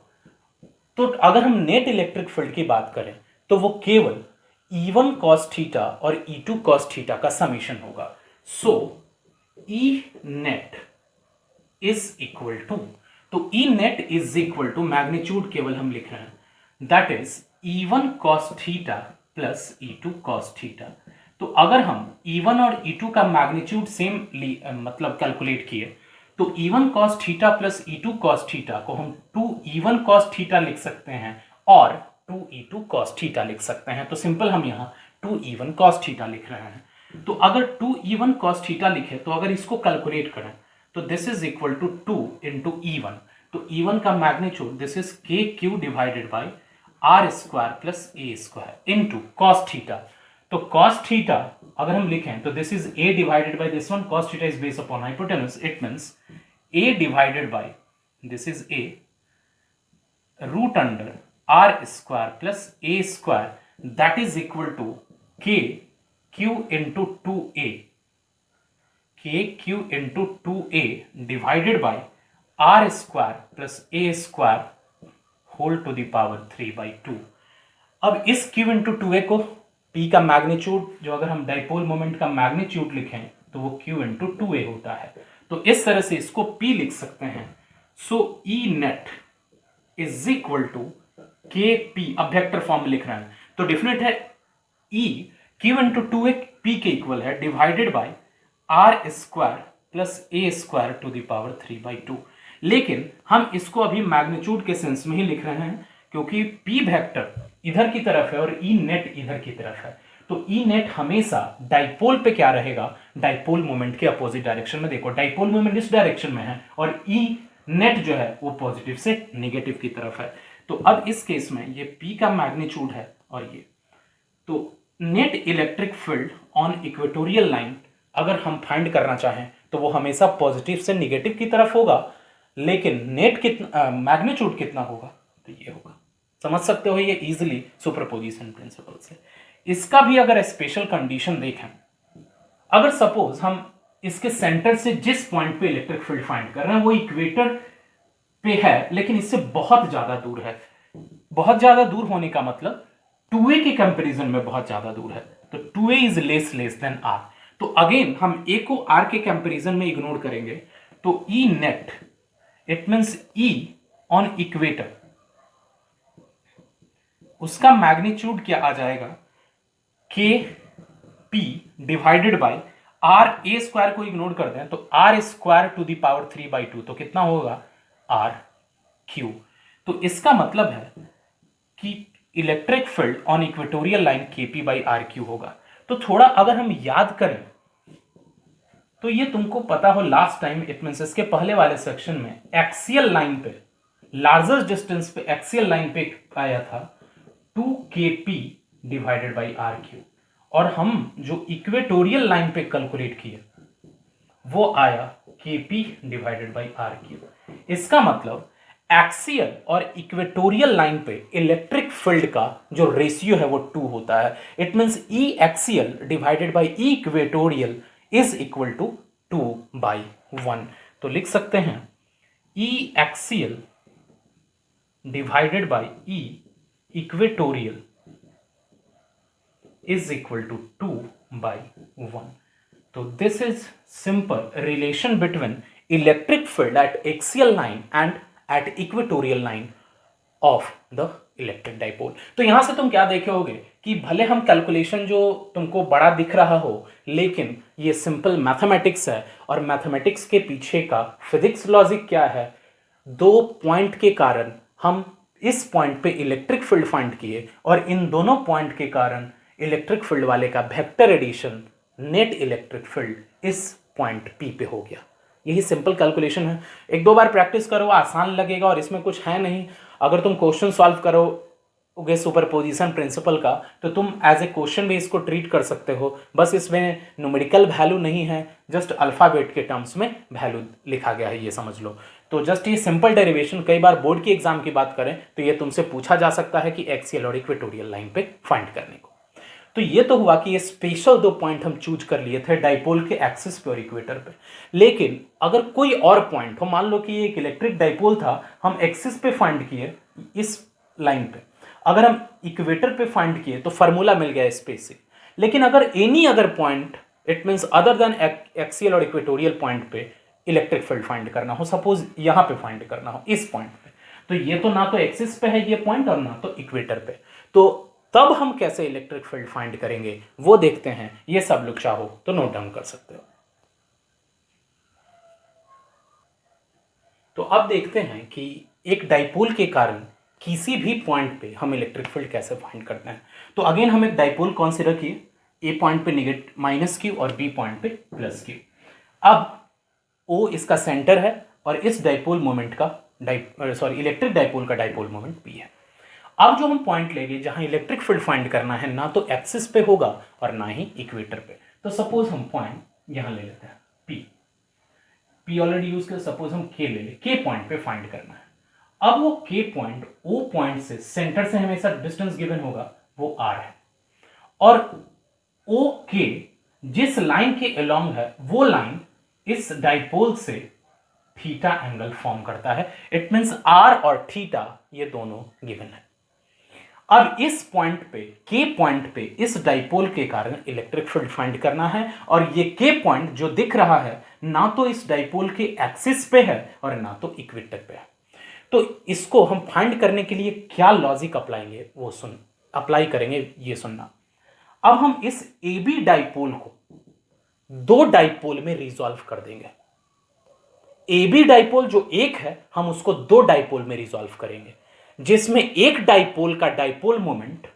तो अगर हम नेट इलेक्ट्रिक फील्ड की बात करें तो वो केवल E1 cos थीटा और E2 cos थीटा का समीशन होगा। सो E net is equal to, तो E net is equal to magnitude केवल हम लिख रहे हैं, that is E1 cos theta plus E2 cos theta. तो अगर हम E1 और E2 का मैग्नीट्यूड सेम मतलब कैलकुलेट किए तो E1 cos theta plus E2 cos theta को हम 2E1 cos थीटा लिख सकते हैं और 2E2 cos थीटा लिख सकते हैं। तो सिंपल हम यहाँ 2E1 cos थीटा लिख रहे हैं। तो अगर 2E1 cos थीटा लिखे तो अगर इसको कैलकुलेट करें तो this is equal to 2 into E1। तो E1 का magnitude this is KQ divided by R square plus A square into cos theta. तो cos थीटा अगर हम लिखें तो this is A divided by this one, cos theta is based upon hypotenuse, it means A divided by this is A root under R square plus A square that is equal to KQ into 2A, KQ into 2A divided by R square plus A square whole to the power 3/2। अब इस Q into 2A को P का magnitude, जो अगर हम dipole moment का magnitude लिखें तो वो Q इंटू 2A होता है। तो इस तरह से इसको P लिख सकते हैं। So E net is equal to KP, अब वेक्टर फॉर्म लिख रहे हैं तो डेफिनेट है E Q into 2A P के इक्वल है divided by R square plus A square to the power 3/2। लेकिन हम इसको अभी मैग्नीट्यूड के सेंस में ही लिख रहे हैं क्योंकि P वेक्टर इधर की तरफ है और E नेट इधर की तरफ है। तो E नेट हमेशा डाइपोल पे क्या रहेगा, डाइपोल मोमेंट के अपोजिट डायरेक्शन में। देखो डाइपोल मोमेंट इस डायरेक्शन में है और E नेट जो है वो पॉजिटिव से नेगेटिव की तरफ है। तो अब इस केस में ये P का मैग्नीट्यूड है और ये, तो net electric field on equatorial line अगर हम फाइंड करना चाहें तो वो हमेशा पॉजिटिव से नेगेटिव की तरफ होगा, लेकिन नेट कितना मैग्नीट्यूड कितना होगा तो ये होगा। समझ सकते हो ये इजीली सुपरपोजिशन प्रिंसिपल से। इसका भी अगर स्पेशल कंडीशन देखें, अगर सपोज हम इसके सेंटर से जिस पॉइंट पे इलेक्ट्रिक फील्ड फाइंड कर रहे हैं वो इक्वेटर पे है लेकिन इससे बहुत ज्यादा दूर है, बहुत ज्यादा दूर होने का मतलब 2A के कंपैरिजन में बहुत ज्यादा दूर है, तो 2A is less than R। तो अगेन हम A को R के कंपैरिजन में इग्नोर करेंगे तो E net it means E on equator, उसका मैग्नीट्यूड क्या आ जाएगा, KP divided by R, A square को इग्नोर कर दें तो R square to the power 3/2, तो कितना होगा RQ। तो इसका मतलब है कि electric field on equatorial line KP by RQ होगा। तो थोड़ा अगर हम याद करें तो ये तुमको पता हो लास्ट टाइम, इट मींस इसके पहले वाले सेक्शन में एक्सियल लाइन पे, लार्जेस्ट डिस्टेंस पे एक्सियल लाइन पे आया था 2KP डिवाइडेड बाई RQ, और हम जो इक्वेटोरियल लाइन पे कैलकुलेट किए वो आया KP डिवाइडेड बाई RQ। इसका मतलब एक्सियल और इक्वेटोरियल लाइन पे इलेक्ट्रिक फील्ड का जो रेशियो है वो 2 होता है। It means E axial divided by E equatorial is equal to 2/1। तो लिख सकते हैं E axial divided by E equatorial is equal to 2/1. So this is simple relation between electric field at axial line and at equatorial line of the electric dipole. तो यहां से तुम क्या देखे होगे कि भले हम कैलकुलेशन जो तुमको बड़ा दिख रहा हो लेकिन ये सिंपल मैथमेटिक्स है, और मैथमेटिक्स के पीछे का फिजिक्स लॉजिक क्या है, 2 पॉइंट के कारण हम इस पॉइंट पे इलेक्ट्रिक फील्ड फाइंड किए और इन दोनों पॉइंट के कारण इलेक्ट्रिक फील्ड वाले का vector addition net electric field इस पॉइंट P पे हो गया। यही सिंपल कैलकुलेशन है। एक दो बार प्रैक्टिस करो, आसान लगेगा और इसमें कुछ है नहीं। अगर तुम क्वेश्चन सॉल्व करोगे सुपरपोजिशन प्रिंसिपल का तो तुम एज ए क्वेश्चन भी इसको ट्रीट कर सकते हो। बस इसमें न्यूमेरिकल वैल्यू नहीं है, जस्ट अल्फाबेट के टर्म्स में वैल्यू लिखा गया है, ये समझ लो। तो जस्ट ये सिंपल डेरिवेशन, कई बार बोर्ड की एग्जाम की बात करें तो ये तुमसे पूछा जा सकता है कि एक्सियल और इक्वेटोरियल लाइन पे फाइंड करने को। तो ये तो हुआ कि ये स्पेशल दो पॉइंट हम चूज कर लिए थे डाइपोल के एक्सिस पे और इक्वेटर पे। लेकिन अगर कोई और पॉइंट हो, मान लो कि ये एक इलेक्ट्रिक डाइपोल था, हम एक्सिस पे फाइंड किए इस लाइन पे, अगर हम इक्वेटर पे फाइंड किए तो फार्मूला मिल गया स्पेस से। लेकिन अगर any other point, it means other than axial और इक्वेटोरियल पॉइंट पे इलेक्ट्रिक फील्ड फाइंड करना हो, सपोज यहां पे फाइंड करना हो इस पॉइंट पे, तो ये तो ना तो एक्सिस पे है ये पॉइंट और ना तो इक्वेटर पे, तो तब हम कैसे इलेक्ट्रिक फील्ड फाइंड करेंगे वो देखते हैं। ये सब लोग चाहो तो नोट डाउन कर सकते हो। तो अब देखते हैं कि एक डाइपोल के कारण किसी भी पॉइंट पे हम इलेक्ट्रिक फील्ड कैसे फाइंड करते हैं। तो अगेन हम एक डाइपोल कंसीडर किए, ए पॉइंट पे नेगेटिव माइनस क्यू और बी पॉइंट पे प्लस क्यू। अब ओ इसका सेंटर है और इस डाइपोल मोमेंट का इलेक्ट्रिक डाइपोल का डाइपोल मोमेंट पी है। अब जो हम पॉइंट लेंगे जहां इलेक्ट्रिक फील्ड फाइंड करना है, ना तो एक्सिस पे होगा और ना ही इक्वेटर पे। तो सपोज हम पॉइंट यहां ले लेते हैं पी ऑलरेडी यूज किया, सपोज हम के ले ले, के पॉइंट पे फाइंड करना है। अब वो के पॉइंट ओ पॉइंट से सेंटर से हमेशा डिस्टेंस गिवन होगा वो आर है, और ओ के जिस लाइन के अलोंग है वो लाइन इस डाइपोल से थीटा एंगल फॉर्म करता है। इट मींस आर और थीटा ये दोनों गिवन है। अब इस पॉइंट पे, के पॉइंट पे, इस डाइपोल के कारण इलेक्ट्रिक फील्ड फाइंड करना है, और ये के पॉइंट जो दिख रहा है ना तो इस डाइपोल के एक्सिस पे है और ना तो इक्वेटर पे है। तो इसको हम फाइंड करने के लिए क्या लॉजिक अप्लाई अप्लाई करेंगे ये सुनना। अब हम इस ए बी डाइपोल को दो डाइपोल में रिजॉल्व कर देंगे। ए बी डाइपोल जो एक है हम उसको दो डाइपोल में रिजॉल्व करेंगे, जिसमें एक डाइपोल का डाइपोल मोमेंट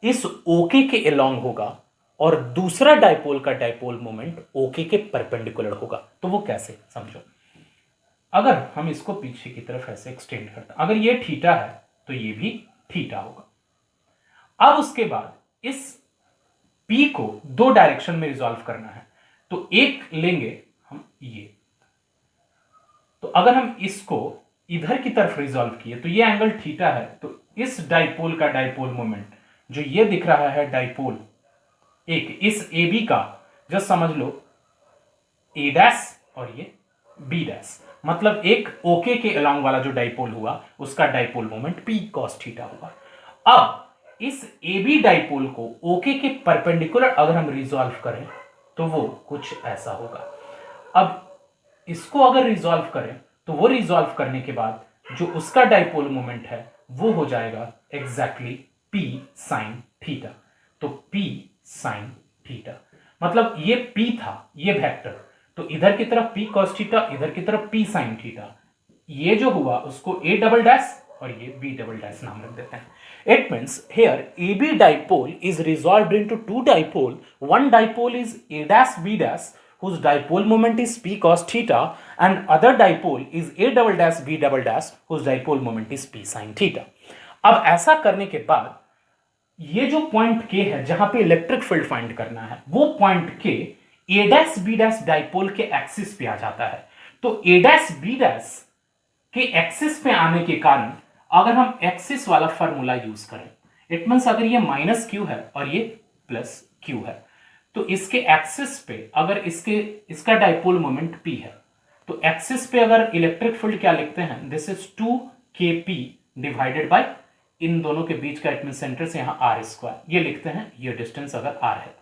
इस ओके के अलोंग होगा और दूसरा डाइपोल का डाइपोल मोमेंट ओके के परपेंडिकुलर होगा। तो वो कैसे समझो। अगर हम इसको पीछे की तरफ ऐसे एक्सटेंड करते हैं, अगर ये थीटा है तो ये भी थीटा होगा। अब उसके बाद इस P को दो डायरेक्शन में रिजॉल्व करना है, तो एक लेंगे हम ये, तो अगर हम इसको इधर की तरफ रिजॉल्व किए तो ये एंगल थीटा है, तो इस डाइपोल का डाइपोल मोमेंट जो ये दिख रहा है डाइपोल एक इस ए बी का, जस्ट समझ लो ए डैश और ये बी डैश, मतलब एक ओके के अलोंग वाला जो डाइपोल हुआ उसका dipole moment P cos theta होगा। अब इस ए बी डाइपोल को ओके के परपेंडिकुलर अगर हम रिजॉल्व करें तो वो कुछ ऐसा होगा। अब इसको अगर रिजॉल्व करें तो वो रिजॉल्व करने के बाद जो उसका डाइपोल मोमेंट है वो हो जाएगा एग्जैक्टली P साइन थीटा। तो P साइन थीटा मतलब ये P था, ये वेक्टर, तो इधर की तरफ P cos थीटा, इधर की तरफ P साइन थीटा। ये जो हुआ उसको A डबल डैश और ये B डबल डैश नाम रख देते हैं। It means here AB dipole is resolved into two dipole. One dipole is A dash B dash whose dipole moment is P cos theta, and other dipole is A double dash B double dash whose dipole moment is P sin theta. अब ऐसा करने के बाद ये जो point K है जहां पे इलेक्ट्रिक फील्ड फाइंड करना है, वो point K A dash B dash dipole के एक्सिस पे आ जाता है। तो A डैश B डैश के एक्सिस पे आने के कारण अगर हम एक्सिस वाला फॉर्मूला यूज करें, इट मींस अगर ये माइनस क्यू है और ये प्लस क्यू है, तो इसके एक्सिस पे अगर इसका डाइपोल मोमेंट P है, तो एक्सिस पे अगर इलेक्ट्रिक फील्ड क्या लिखते हैं, this is 2kp divided by इन दोनों के बीच का, इट मींस सेंटर से यहां r स्क्वायर, ये लिखते हैं ये डिस्टेंस अगर r है।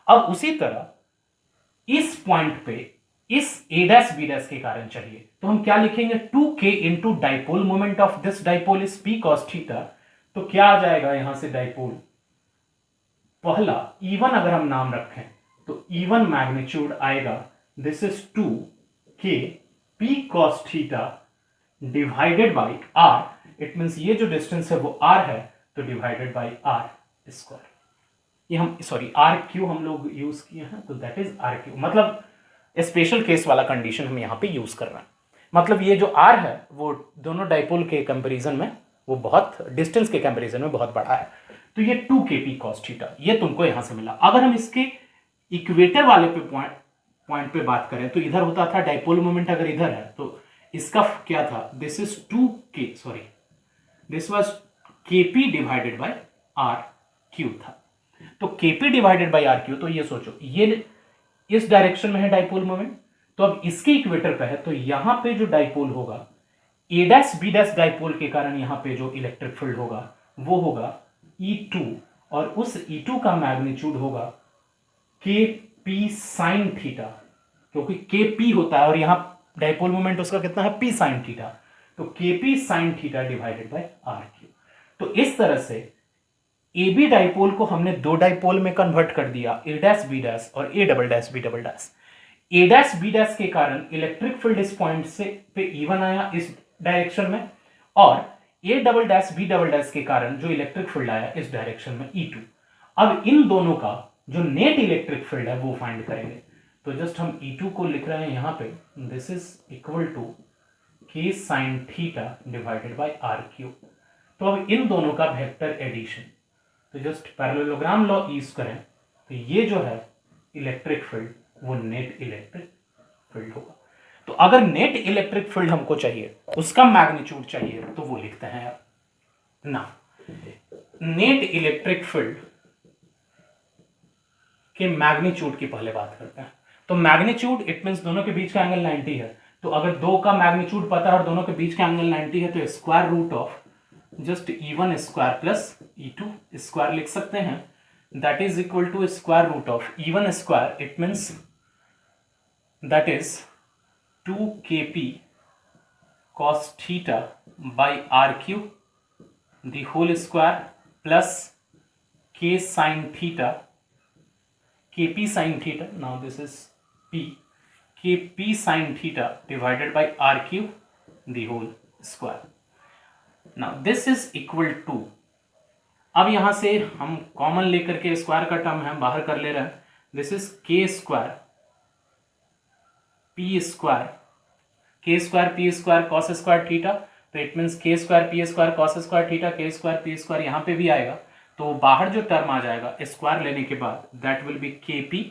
अब उसी तरह इस पॉइंट पे इस A डैश B डैश के कारण चलिए तो हम क्या लिखेंगे, 2k into dipole moment of this dipole is P cos theta. तो क्या आ जाएगा यहां से डाइपोल, पहला E1 अगर हम नाम रखें तो E1 मैग्नीट्यूड आएगा, this is 2k P cos theta divided by r, it means ये जो डिस्टेंस है वो r है, तो डिवाइडेड बाई r स्क्वायर। ये हम आर क्यू हम लोग यूज किए हैं, तो दैट इज आर क्यू, मतलब स्पेशल केस वाला कंडीशन हम यहां पे यूज कर रहे हैं। मतलब ये जो आर है वो दोनों डाइपोल के कंपैरिजन में वो बहुत डिस्टेंस के कंपैरिजन में बहुत बड़ा है। तो ये 2kp cos थीटा ये तुमको यहां से मिला। अगर हम इसके इक्वेटर वाले पे पॉइंट पे बात करें तो इधर होता था डाइपोल मोमेंट, अगर इधर है तो इसका क्या था, this is 2k, this was kp divided by r Q था। तो Kp डिवाइडेड बाई RQ, तो ये सोचो ये इस डायरेक्शन में है डाइपोल मोमेंट, तो अब इसके इक्वेटर पे है, तो यहां पे जो डाइपोल होगा A dash B dash dipole के कारण यहां पे जो इलेक्ट्रिक फील्ड होगा वो होगा E2, और उस E2 का मैग्नीट्यूड होगा Kp साइन थीटा, क्योंकि Kp होता है और यहां डाइपोल मोमेंट उसका कितना है P साइन थीटा, तो Kp sign theta divided by RQ। तो इस तरह से ए बी डाइपोल को हमने दो डाइपोल में कन्वर्ट कर दिया, ए डैश बी डैश और A double dash B double dash. A dash B dash के कारण इलेक्ट्रिक फील्ड इस पॉइंट से पे E1 आया इस डायरेक्शन में, और A double dash B double dash के कारण जो इलेक्ट्रिक फील्ड आया इस डायरेक्शन में E2। अब इन दोनों का जो नेट इलेक्ट्रिक फील्ड है वो फाइंड करेंगे। तो जस्ट हम E2 को लिख रहे हैं यहां पे, this is equal to K sine theta divided by RQ। तो अब इन दोनों का वेक्टर एडिशन, तो जस्ट पैरेललोग्राम लॉ यूज करें तो ये जो है इलेक्ट्रिक फील्ड वो नेट इलेक्ट्रिक फील्ड होगा। तो अगर नेट इलेक्ट्रिक फील्ड हमको चाहिए, उसका मैग्नीट्यूड चाहिए, तो वो लिखते हैं ना, नेट इलेक्ट्रिक फील्ड के मैग्नीट्यूड की पहले बात करते हैं। तो मैग्नीट्यूड इट मींस दोनों के बीच का एंगल 90 है, तो अगर दो का मैग्नीट्यूड पता है और दोनों के बीच का एंगल 90 है, तो square root of just E1 square plus E2 square लिख सकते हैं, that is equal to square root of E1 square, it means that is 2Kp cos theta by RQ the whole square plus K sin theta, Kp sin theta, now this is P, Kp sin theta divided by RQ the whole square. Now this is equal to, अब यहां से हम common लेकर के square का term हम बाहर कर ले रहे हैं, this is K square P square, K square P square cos square theta, तो it means K square P square cos square theta, K square P square यहां पे भी आएगा, तो बाहर जो टर्म आ जाएगा स्क्वायर लेने के बाद that will B Kp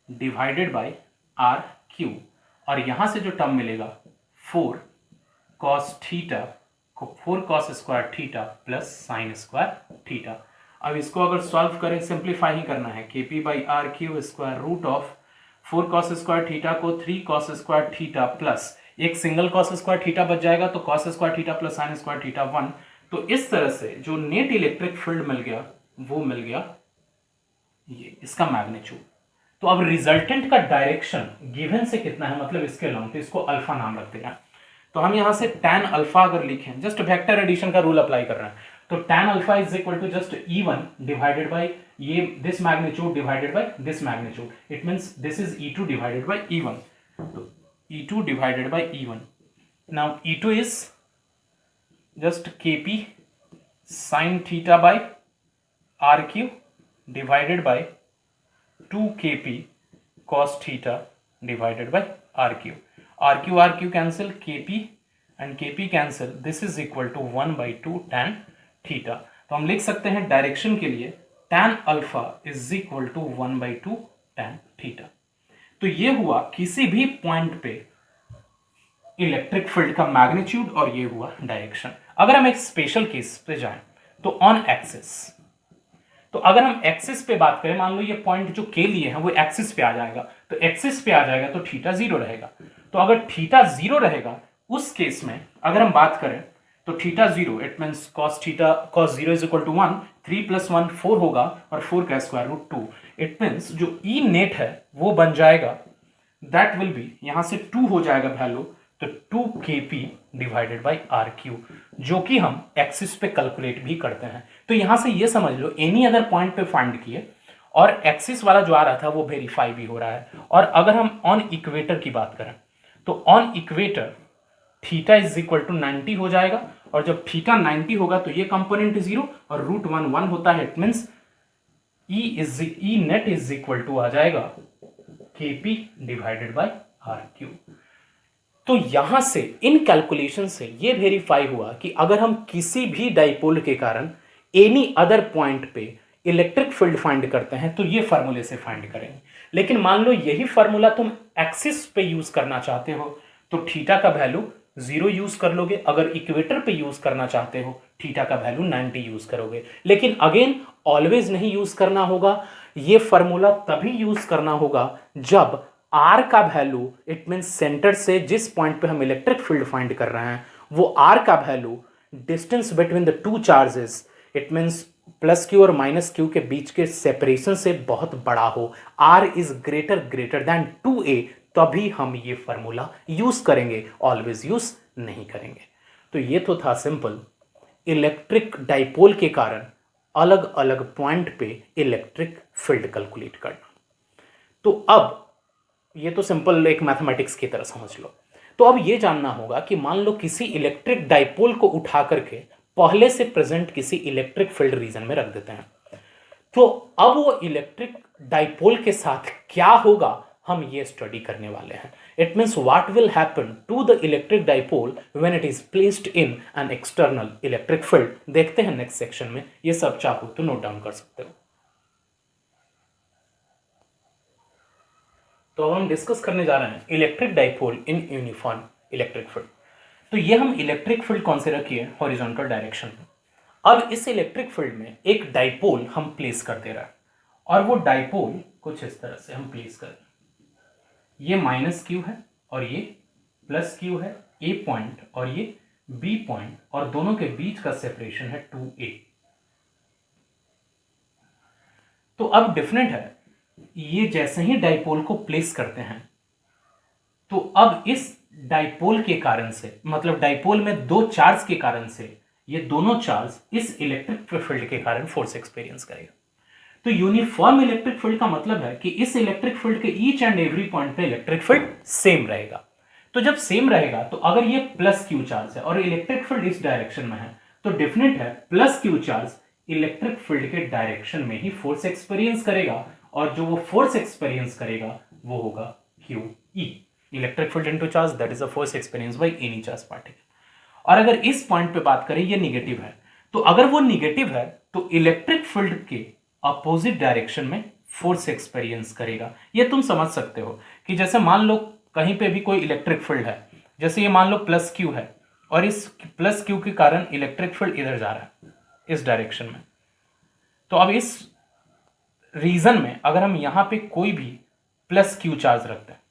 divided by RQ, और यहां से जो टर्म मिलेगा 4 cos theta, 4 cos square theta plus sine square theta. अब इसको अगर सॉल्व करें, सिंप्लीफाई ही करना है, Kp by RQ square root of 4 cos square theta को 3 cos स्क्वायर थीटा प्लस एक सिंगल cos स्क्वायर थीटा बच जाएगा, तो cos square theta plus sine square theta 1। तो इस तरह से जो नेट इलेक्ट्रिक फील्ड मिल गया वो मिल गया ये इसका मैग्नीट्यूड। तो अब रिजल्टेंट का डायरेक्शन गिवन से कितना है, मतलब इसके लॉन्ग, तो इसको अल्फा नाम रख देना। तो हम यहां से tan अल्फा अगर लिखें, जस्ट वेक्टर एडिशन का रूल अप्लाई कर रहे हैं, तो tan alpha is equal to just E1 divided by ये this magnitude divided by this magnitude, it means this is E2 divided by E1, तो E2 divided by E1। Now E2 is just Kp sin theta by RQ divided by 2Kp cos theta divided by RQ. RQ cancel, Kp and Kp cancel, this is equal to 1 by 2 tan theta. तो हम लिख सकते हैं direction के लिए tan alpha is equal to 1 by 2 tan theta. तो ये हुआ किसी भी पॉइंट पे इलेक्ट्रिक फील्ड का मैग्नीट्यूड और ये हुआ डायरेक्शन। अगर हम एक स्पेशल केस पे जाएं तो ऑन एक्सिस, तो अगर हम एक्सिस पे बात करें, मान लो ये पॉइंट जो के लिए है वो एक्सिस पे आ जाएगा, तो एक्सिस पे आ जाएगा तो थीटा 0 रहेगा। तो अगर थीटा 0 रहेगा उस केस में अगर हम बात करें तो theta 0, it means cos theta cos 0 is equal to 1, 3 + 1 4 होगा और 4 का स्क्वायर रूट 2, इट मींस जो ई नेट है वो बन जाएगा दैट विल बी, यहां से 2 हो जाएगा वैल्यू, तो 2Kp डिवाइडेड बाई RQ, जो कि हम एक्सिस पे कैलकुलेट भी करते हैं। तो यहां से ये समझ लो एनी अदर पॉइंट पे फाइंड किए और एक्सिस वाला जो आ रहा था वो वेरीफाई भी हो रहा है। और अगर हम ऑन इक्वेटर की बात करें तो on equator theta is equal to 90 हो जाएगा, और जब थीटा 90 होगा तो ये कंपोनेंट 0 और रूट 1 1 होता है, it means E net is equal to आ जाएगा Kp डिवाइडेड बाई RQ। तो यहां से इन कैलकुलेशन से ये वेरीफाई हुआ कि अगर हम किसी भी डाइपोल के कारण एनी अदर पॉइंट पे इलेक्ट्रिक फील्ड फाइंड करते हैं तो ये फार्मूले से फाइंड करेंगे। लेकिन मान लो यही फार्मूला तुम एक्सिस पे यूज करना चाहते हो तो थीटा का वैल्यू 0 यूज कर लोगे, अगर इक्वेटर पे यूज करना चाहते हो थीटा का वैल्यू 90 यूज करोगे। लेकिन अगेन ऑलवेज नहीं यूज करना होगा, ये फॉर्मूला तभी यूज करना होगा जब आर का वैल्यू, इट मीन सेंटर से जिस पॉइंट पे हम इलेक्ट्रिक फील्ड फाइंड कर रहे हैं वो आर का value distance between the two charges, it means plus Q और माइनस क्यू के बीच के सेपरेशन से बहुत बड़ा हो, are is greater than 2a, तभी हम ये फॉर्मूला यूज करेंगे, ऑलवेज यूज नहीं करेंगे। तो ये तो था सिंपल इलेक्ट्रिक डाइपोल के कारण अलग अलग पॉइंट पे इलेक्ट्रिक फील्ड कैलकुलेट करना। तो अब ये तो सिंपल एक मैथमेटिक्स की तरह समझ लो। तो अब ये जानना होगा कि मान लो किसी इलेक्ट्रिक डाइपोल को उठा करके पहले से प्रेजेंट किसी इलेक्ट्रिक फील्ड रीजन में रख देते हैं, तो अब वो इलेक्ट्रिक डाइपोल के साथ क्या होगा हम ये स्टडी करने वाले हैं। It means what will happen to the electric dipole when it is placed in an external electric field. देखते हैं नेक्स्ट सेक्शन में, ये सब चाहो तो नोट डाउन कर सकते हो। तो अब हम डिस्कस करने जा रहे हैं electric dipole in uniform electric field. तो ये हम इलेक्ट्रिक फील्ड कंसीडर किए हॉरिजॉन्टल डायरेक्शन में। अब इस इलेक्ट्रिक फील्ड में एक डाइपोल हम प्लेस कर दे रहा है, और वो डाइपोल कुछ इस तरह से हम प्लेस करें, ये माइनस क्यू है और ये प्लस क्यू है, ए पॉइंट और ये बी पॉइंट, और दोनों के बीच का सेपरेशन है 2a। तो अब डिफरेंट है, ये जैसे ही डाइपोल को प्लेस करते हैं तो अब इस डाइपोल के कारण से, मतलब डाइपोल में दो चार्ज के कारण से, ये दोनों चार्ज इस इलेक्ट्रिक फील्ड के कारण फोर्स एक्सपीरियंस करेगा। तो यूनिफॉर्म इलेक्ट्रिक फील्ड का मतलब है कि इस इलेक्ट्रिक फील्ड के ईच एंड एवरी पॉइंट पे इलेक्ट्रिक फील्ड सेम रहेगा। तो जब सेम रहेगा तो अगर ये प्लस क्यू चार्ज है और इलेक्ट्रिक फील्ड इस डायरेक्शन में है, तो डेफिनेट है plus Q charge electric field के डायरेक्शन में ही फोर्स एक्सपीरियंस करेगा, और जो वो फोर्स एक्सपीरियंस करेगा वो होगा Q E, electric field into charge, that is a force experience by any charge particle. और अगर इस पॉइंट पे बात करें ये निगेटिव है, तो अगर वो निगेटिव है तो इलेक्ट्रिक फील्ड के अपोजिट डायरेक्शन में फोर्स एक्सपीरियंस करेगा। ये तुम समझ सकते हो कि जैसे मान लो कहीं पे भी कोई इलेक्ट्रिक फील्ड है, जैसे ये मान लो प्लस क्यू है और इस प्लस क्यू के कारण इलेक्ट्रिक फील्ड इधर जा रहा है इस डायरेक्शन में, तो अब इस रीजन में अगर हम यहां पे कोई भी प्लस क्यू चार्ज रखते हैं,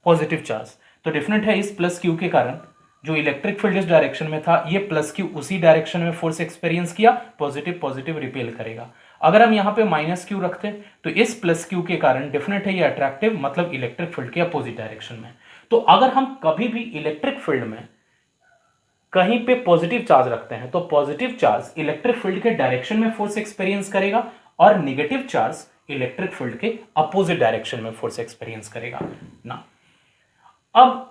पॉजिटिव चार्ज, तो डिफरेंट है इस प्लस क्यू के कारण जो इलेक्ट्रिक फील्ड इस डायरेक्शन में था, ये प्लस क्यू उसी डायरेक्शन में फोर्स एक्सपीरियंस किया, पॉजिटिव पॉजिटिव रिपेल करेगा। अगर हम यहां पे माइनस क्यू रखते हैं तो इस प्लस क्यू के कारण डेफिनेट है ये अट्रैक्टिव, मतलब इलेक्ट्रिक फील्ड के अपोजिट डायरेक्शन में। तो अगर हम कभी भी इलेक्ट्रिक फील्ड में कहीं पे पॉजिटिव चार्ज रखते हैं तो पॉजिटिव चार्ज इलेक्ट्रिक फील्ड के डायरेक्शन में फोर्स एक्सपीरियंस करेगा, और नेगेटिव चार्ज इलेक्ट्रिक फील्ड के अपोजिट डायरेक्शन में फोर्स एक्सपीरियंस करेगा ना। अब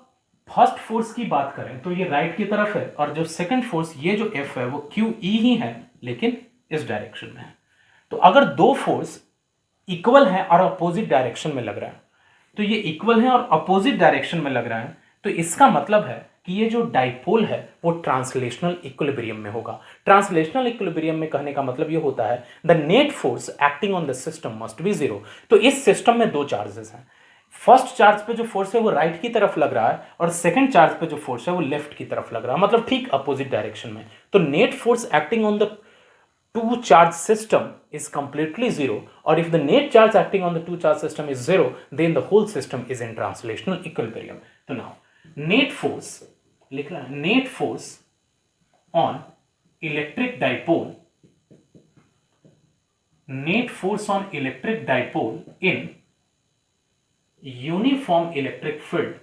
फर्स्ट फोर्स की बात करें तो ये राइट की तरफ है, और जो सेकंड फोर्स ये जो एफ है वो क्यू ई ही है, लेकिन इस डायरेक्शन में है। तो अगर दो फोर्स इक्वल है और अपोजिट डायरेक्शन में लग रहा है, तो ये इक्वल है और अपोजिट डायरेक्शन में लग रहा है, तो इसका मतलब है कि ये जो डाइपोल है वो ट्रांसलेशनल इक्विलिब्रियम में होगा। ट्रांसलेशनल इक्विलिब्रियम में कहने का मतलब ये होता है the net force acting on the system must be zero. तो इस सिस्टम में दो चार्जेस हैं, फर्स्ट चार्ज पे जो फोर्स है वो राइट की तरफ लग रहा है, और सेकंड चार्ज पे जो फोर्स है वो लेफ्ट की तरफ लग रहा है, मतलब ठीक अपोजिट डायरेक्शन में। तो net force acting on the two charge system is completely zero, or if the net charge acting on the two charge system is zero, then the whole system is in translational equilibrium. So now net force लिख रहा है, net force on electric dipole, net force on electric dipole in uniform electric field,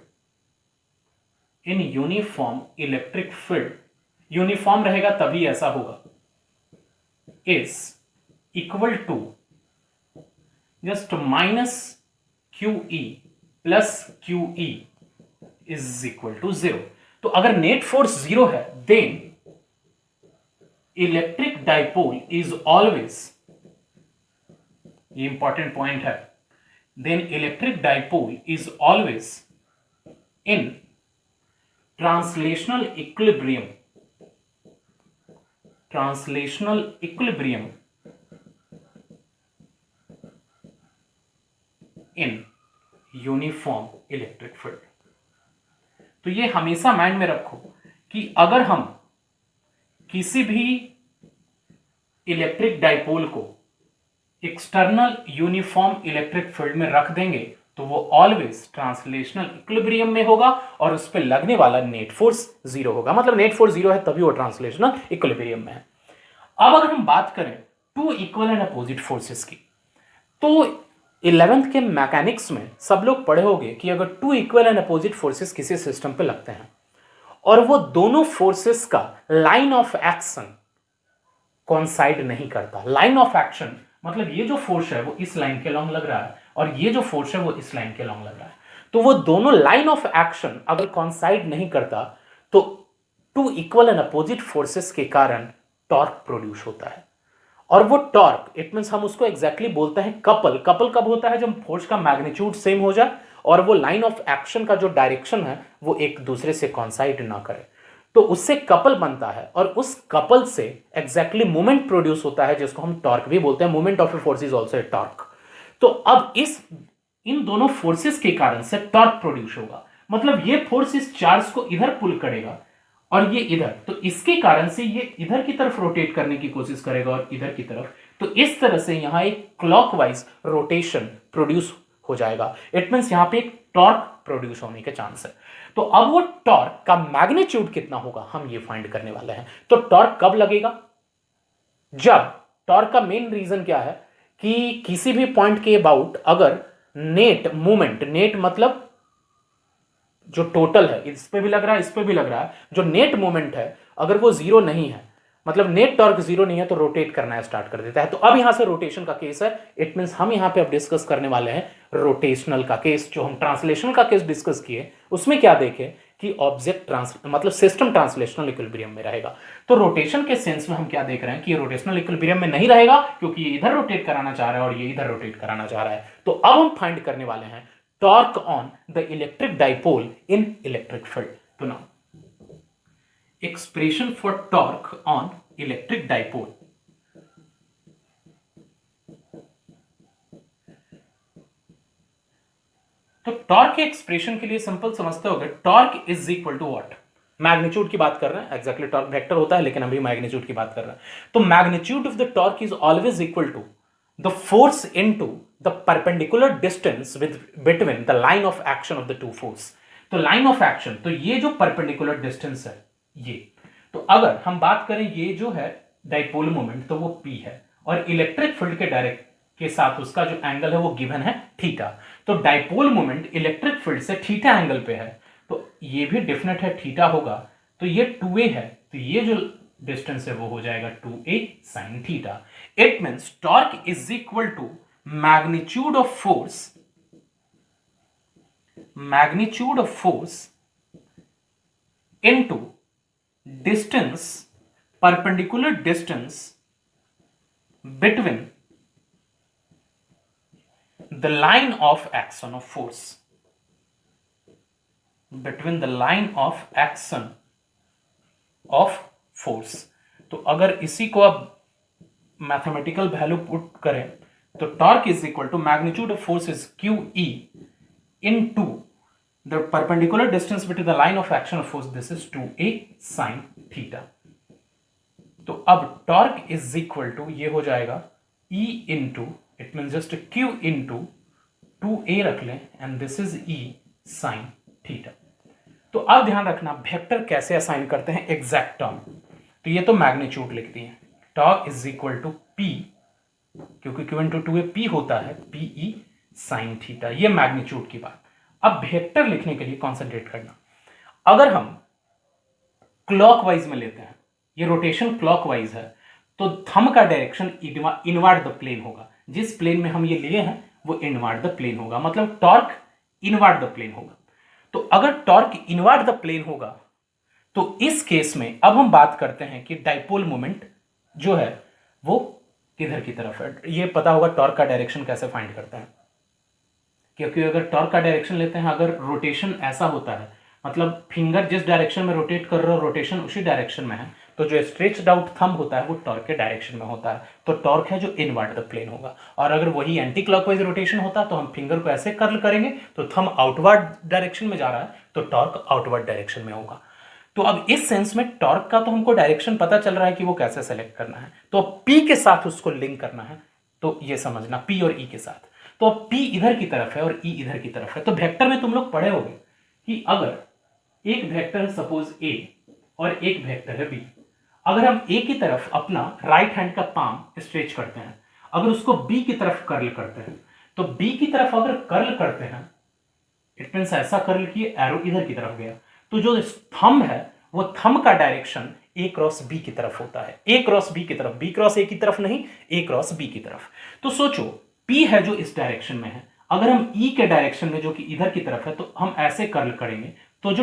in uniform electric field, uniform रहेगा तभी ऐसा होगा, is equal to just minus QE plus QE is equal to 0। तो अगर net force 0 है then electric dipole is always, ये important point है, then electric dipole is always in translational equilibrium, translational equilibrium in uniform electric field। तो ये हमेशा mind में रखो कि अगर हम किसी भी इलेक्ट्रिक डाइपोल को एक्सटर्नल यूनिफॉर्म इलेक्ट्रिक फील्ड में रख देंगे तो वो ऑलवेज ट्रांसलेशनल इक्विलिब्रियम में होगा और उस पर लगने वाला नेट फोर्स जीरो होगा। मतलब नेट फोर्स जीरो है तभी वो ट्रांसलेशनल इक्विलिब्रियम में है। अब अगर हम बात करें two equal and opposite forces की, तो 11th के मैकेनिक्स में सब लोग पढ़े होंगे कि अगर two equal and opposite forces किसी सिस्टम पे लगते हैं और वो दोनों फोर्सेस का लाइन ऑफ एक्शन कॉन्साइड नहीं करता। लाइन ऑफ एक्शन मतलब ये जो फोर्स है वो इस लाइन के लॉन्ग लग रहा है और ये जो फोर्स है वो इस लाइन के लॉन्ग लग रहा है, तो वो दोनों लाइन ऑफ एक्शन अगर कॉन्साइड नहीं करता तो two equal and opposite forces के कारण टॉर्क प्रोड्यूस होता है। और वो टॉर्क इट मींस हम उसको एग्जैक्टली बोलते हैं कपल। कपल कब होता है? जब फोर्स का मैग्नीट्यूड सेम हो जाए और वो लाइन ऑफ एक्शन का जो डायरेक्शन है वो एक दूसरे से कॉन्साइड ना करे, तो उससे कपल बनता है और उस कपल से एग्जैक्टली मोमेंट प्रोड्यूस होता है जिसको हम टॉर्क भी बोलते हैं। Moment of a force is also a torque. तो अब इन दोनों फोर्सेस के कारण से टॉर्क प्रोड्यूस होगा। मतलब ये फोर्स इस चार्ज को इधर पुल करेगा और ये इधर, तो इसके कारण से ये इधर की तरफ रोटेट करने की कोशिश करेगा और इधर की तरफ, तो इस तरह से यहां एक क्लॉकवाइज रोटेशन प्रोड्यूस हो जाएगा। इट मींस यहां पे एक टॉर्क प्रोड्यूस होने के चांस है। तो अब वो टॉर्क का मैग्नीट्यूड कितना होगा हम ये फाइंड करने वाले हैं। तो टॉर्क कब लगेगा? जब टॉर्क का मेन रीजन क्या है कि किसी भी पॉइंट के अबाउट अगर नेट मूवमेंट, नेट मतलब जो टोटल है, इस पे भी लग रहा है इस पे भी लग रहा है, जो नेट मोमेंट है अगर वो जीरो नहीं है, मतलब नेट टॉर्क जीरो नहीं है, तो रोटेट करना स्टार्ट कर देता है। तो अब यहां से रोटेशन का केस है। इट मींस हम यहां पे अब डिस्कस करने वाले हैं रोटेशनल का केस। जो हम ट्रांसलेशनल का केस डिस्कस किए उसमें क्या देखे कि ऑब्जेक्ट मतलब सिस्टम ट्रांसलेशनल इक्विलिब्रियम में रहेगा। तो रोटेशन के सेंस में हम क्या देख रहे हैं कि ये रोटेशनल इक्विलिब्रियम में नहीं रहेगा क्योंकि ये इधर रोटेट कराना चाह रहा है और ये इधर रोटेट कराना चाह रहा है। तो अब हम फाइंड करने वाले हैं torque on the electric dipole in electric field. तो now expression for torque on electric dipole. तो टॉर्क के एक्सप्रेशन के लिए सिंपल समझते होगे, torque is equal to what? Magnitude की बात कर रहे हैं, एग्जैक्टली टॉर्क वेक्टर होता है लेकिन अभी मैग्नीट्यूड की बात कर रहे हैं। तो magnitude of the torque is always equal to the force into the perpendicular distance between the line of action of the two force. तो line of action, तो ये जो perpendicular distance है ये, तो अगर हम बात करें ये जो है डाइपोल मोमेंट तो वो P है और इलेक्ट्रिक फील्ड के डायरेक्ट के साथ उसका जो एंगल है वो गिवन है थीटा। तो डाइपोल मोमेंट इलेक्ट्रिक फील्ड से थीटा एंगल पे है तो ये भी डेफिनेट है थीटा होगा। तो ये 2a है, तो ये जो डिस्टेंस है वो हो जाएगा 2a sin theta. It means torque is equal to magnitude of force into distance, perpendicular distance between the line of action of force, between the line of action of force। तो अगर इसी को आप mathematical value put करें तो torque is equal to magnitude of force is Q E into the perpendicular distance between the line of action of force, this is 2a sin theta. तो अब torque is equal to ये हो जाएगा E into, it mean just Q into 2a रख लें and this is E sin theta. तो अब ध्यान रखना वेक्टर कैसे असाइन करते हैं एग्जैक्ट टर्म। तो ये तो मैग्नीट्यूड लिख दिए, torque is equal to P, क्योंकि Q इंटू 2a P होता है PE sin थीटा, ये मैग्नीट्यूड की बात। अब वेक्टर लिखने के लिए कॉन्सेंट्रेट करना, अगर हम क्लॉकवाइज में लेते हैं, ये रोटेशन क्लॉकवाइज है तो थंब का डायरेक्शन इनवर्ड द प्लेन होगा। जिस प्लेन में हम ये लिए हैं वो इनवर्ड द प्लेन होगा, मतलब टॉर्क इनवर्ड द प्लेन होगा। तो अगर टॉर्क इनवर्ड द प्लेन होगा तो इस केस में अब हम बात करते हैं कि डाइपोल मोमेंट जो है वो किधर की तरफ है। ये पता होगा टॉर्क का डायरेक्शन कैसे फाइंड करते हैं, क्योंकि अगर टॉर्क का डायरेक्शन लेते हैं, अगर रोटेशन ऐसा होता है, मतलब फिंगर जिस डायरेक्शन में रोटेट कर रहे हो रोटेशन उसी डायरेक्शन में है, तो जो स्ट्रेच्ड आउट थंब होता है वो टॉर्क के डायरेक्शन में होता है, तो टॉर्क है जो इनवर्ड द प्लेन होगा। और अगर वही एंटी क्लॉकवाइज रोटेशन होता तो हम फिंगर को ऐसे कर्ल करेंगे तो थंब आउटवर्ड डायरेक्शन में जा रहा है तो टॉर्क आउटवर्ड डायरेक्शन में होगा। तो अब इस सेंस में टॉर्क का तो हमको डायरेक्शन पता चल रहा है कि वो कैसे सेलेक्ट करना है, तो पी के साथ उसको लिंक करना है। तो ये समझना पी और ई के साथ, तो अब पी इधर की तरफ है और ई इधर की तरफ है। तो वेक्टर में तुम लोग पढ़े होगे कि अगर एक वेक्टर है सपोज ए और एक वेक्टर है बी, अगर हम ए की तरफ अपना राइट हैंड का पाम स्ट्रेच करते हैं, अगर उसको बी की तरफ कर्ल करते हैं, तो बी की तरफ अगर कर्ल करते हैं इट मीन्स ऐसा कर्ल किए एरो इधर की तरफ गया, तो जो थंब है वो थंब का डायरेक्शन ए क्रॉस बी की तरफ होता है, ए क्रॉस बी की तरफ, बी क्रॉस ए की तरफ नहीं, ए क्रॉस बी की तरफ। तो सोचो पी है जो इस डायरेक्शन में है, अगर हम ई के डायरेक्शन में जो कि इधर की तरफ है तो हम ऐसे कर्ल करेंगे, तो जो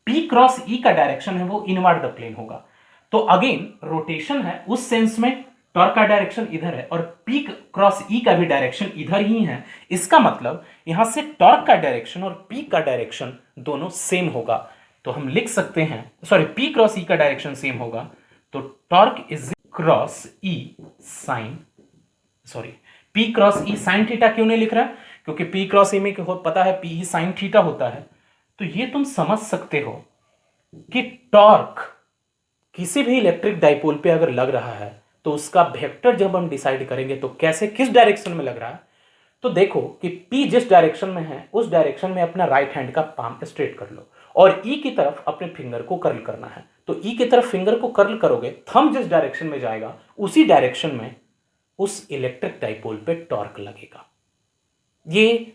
पी क्रॉस ई का डायरेक्शन है वो इनवर्ड द प्लेन होगा। तो अगेन रोटेशन है उस सेंस में टॉर्क का डायरेक्शन इधर है और पी क्रॉस ई का भी डायरेक्शन इधर ही है। इसका मतलब यहां से टॉर्क का डायरेक्शन और पी का डायरेक्शन दोनों सेम होगा। तो हम लिख सकते हैं, सॉरी, पी क्रॉस ई का डायरेक्शन सेम होगा, तो torque is cross E sine, sorry, P cross E sine theta क्यों नहीं लिख रहा है, क्योंकि पी क्रॉस ई में पता है पी ही साइन थीटा होता है। तो ये तुम समझ सकते हो कि टॉर्क किसी भी इलेक्ट्रिक डाइपोल पे अगर लग रहा है तो उसका वेक्टर जब हम डिसाइड करेंगे तो कैसे किस डायरेक्शन में लग रहा है, तो देखो कि P जिस डायरेक्शन में है उस डायरेक्शन में अपना राइट हैंड का पाम स्ट्रेट कर लो और E की तरफ अपने फिंगर को कर्ल करना है। तो E की तरफ फिंगर को कर्ल करोगे, थंब जिस डायरेक्शन में जाएगा उसी डायरेक्शन में उस इलेक्ट्रिक डाइपोल पे टॉर्क लगेगा। ये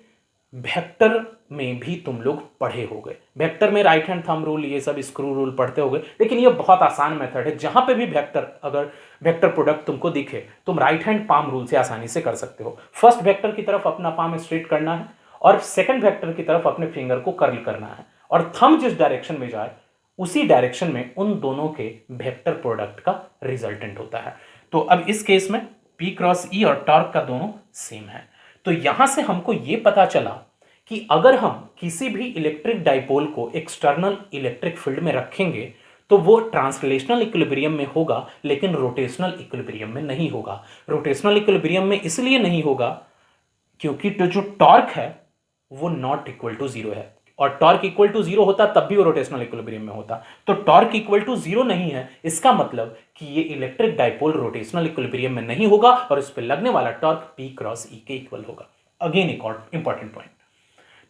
वेक्टर में भी तुम लोग पढ़े होगे, वेक्टर में राइट हैंड थंब रूल, ये सब स्क्रू रूल पढ़ते होगे, लेकिन ये बहुत आसान मेथड है। जहां पे भी वेक्टर, अगर वेक्टर प्रोडक्ट तुमको दिखे तुम राइट हैंड पाम रूल से आसानी से कर सकते हो। फर्स्ट वेक्टर की तरफ अपना पाम स्ट्रेट करना है और सेकंड वेक्टर की तरफ अपने फिंगर को कर्ल करना है और थंब जिस डायरेक्शन में जाए उसी डायरेक्शन में उन दोनों के वेक्टर प्रोडक्ट का रिजल्टेंट होता है। तो अब इस केस में पी क्रॉस ई और टॉर्क का दोनों सेम है। तो यहां से हमको यह पता चला कि अगर हम किसी भी इलेक्ट्रिक डाइपोल को एक्सटर्नल इलेक्ट्रिक फील्ड में रखेंगे तो वो ट्रांसलेशनल इक्विलिब्रियम में होगा लेकिन रोटेशनल इक्विलिब्रियम में नहीं होगा। रोटेशनल इक्विलिब्रियम में इसलिए नहीं होगा क्योंकि तो जो टॉर्क है वो नॉट इक्वल टू जीरो है, और टॉर्क इक्वल टू जीरो होता तब भी वो रोटेशनल इक्विलिब्रियम में होता। तो टॉर्क इक्वल टू जीरो नहीं है, इसका मतलब कि ये इलेक्ट्रिक डाइपोल रोटेशनल इक्विलिब्रियम में नहीं होगा और इस पर लगने वाला टॉर्क पी क्रॉस ई के इक्वल होगा। अगेन एक और इंपॉर्टेंट पॉइंट।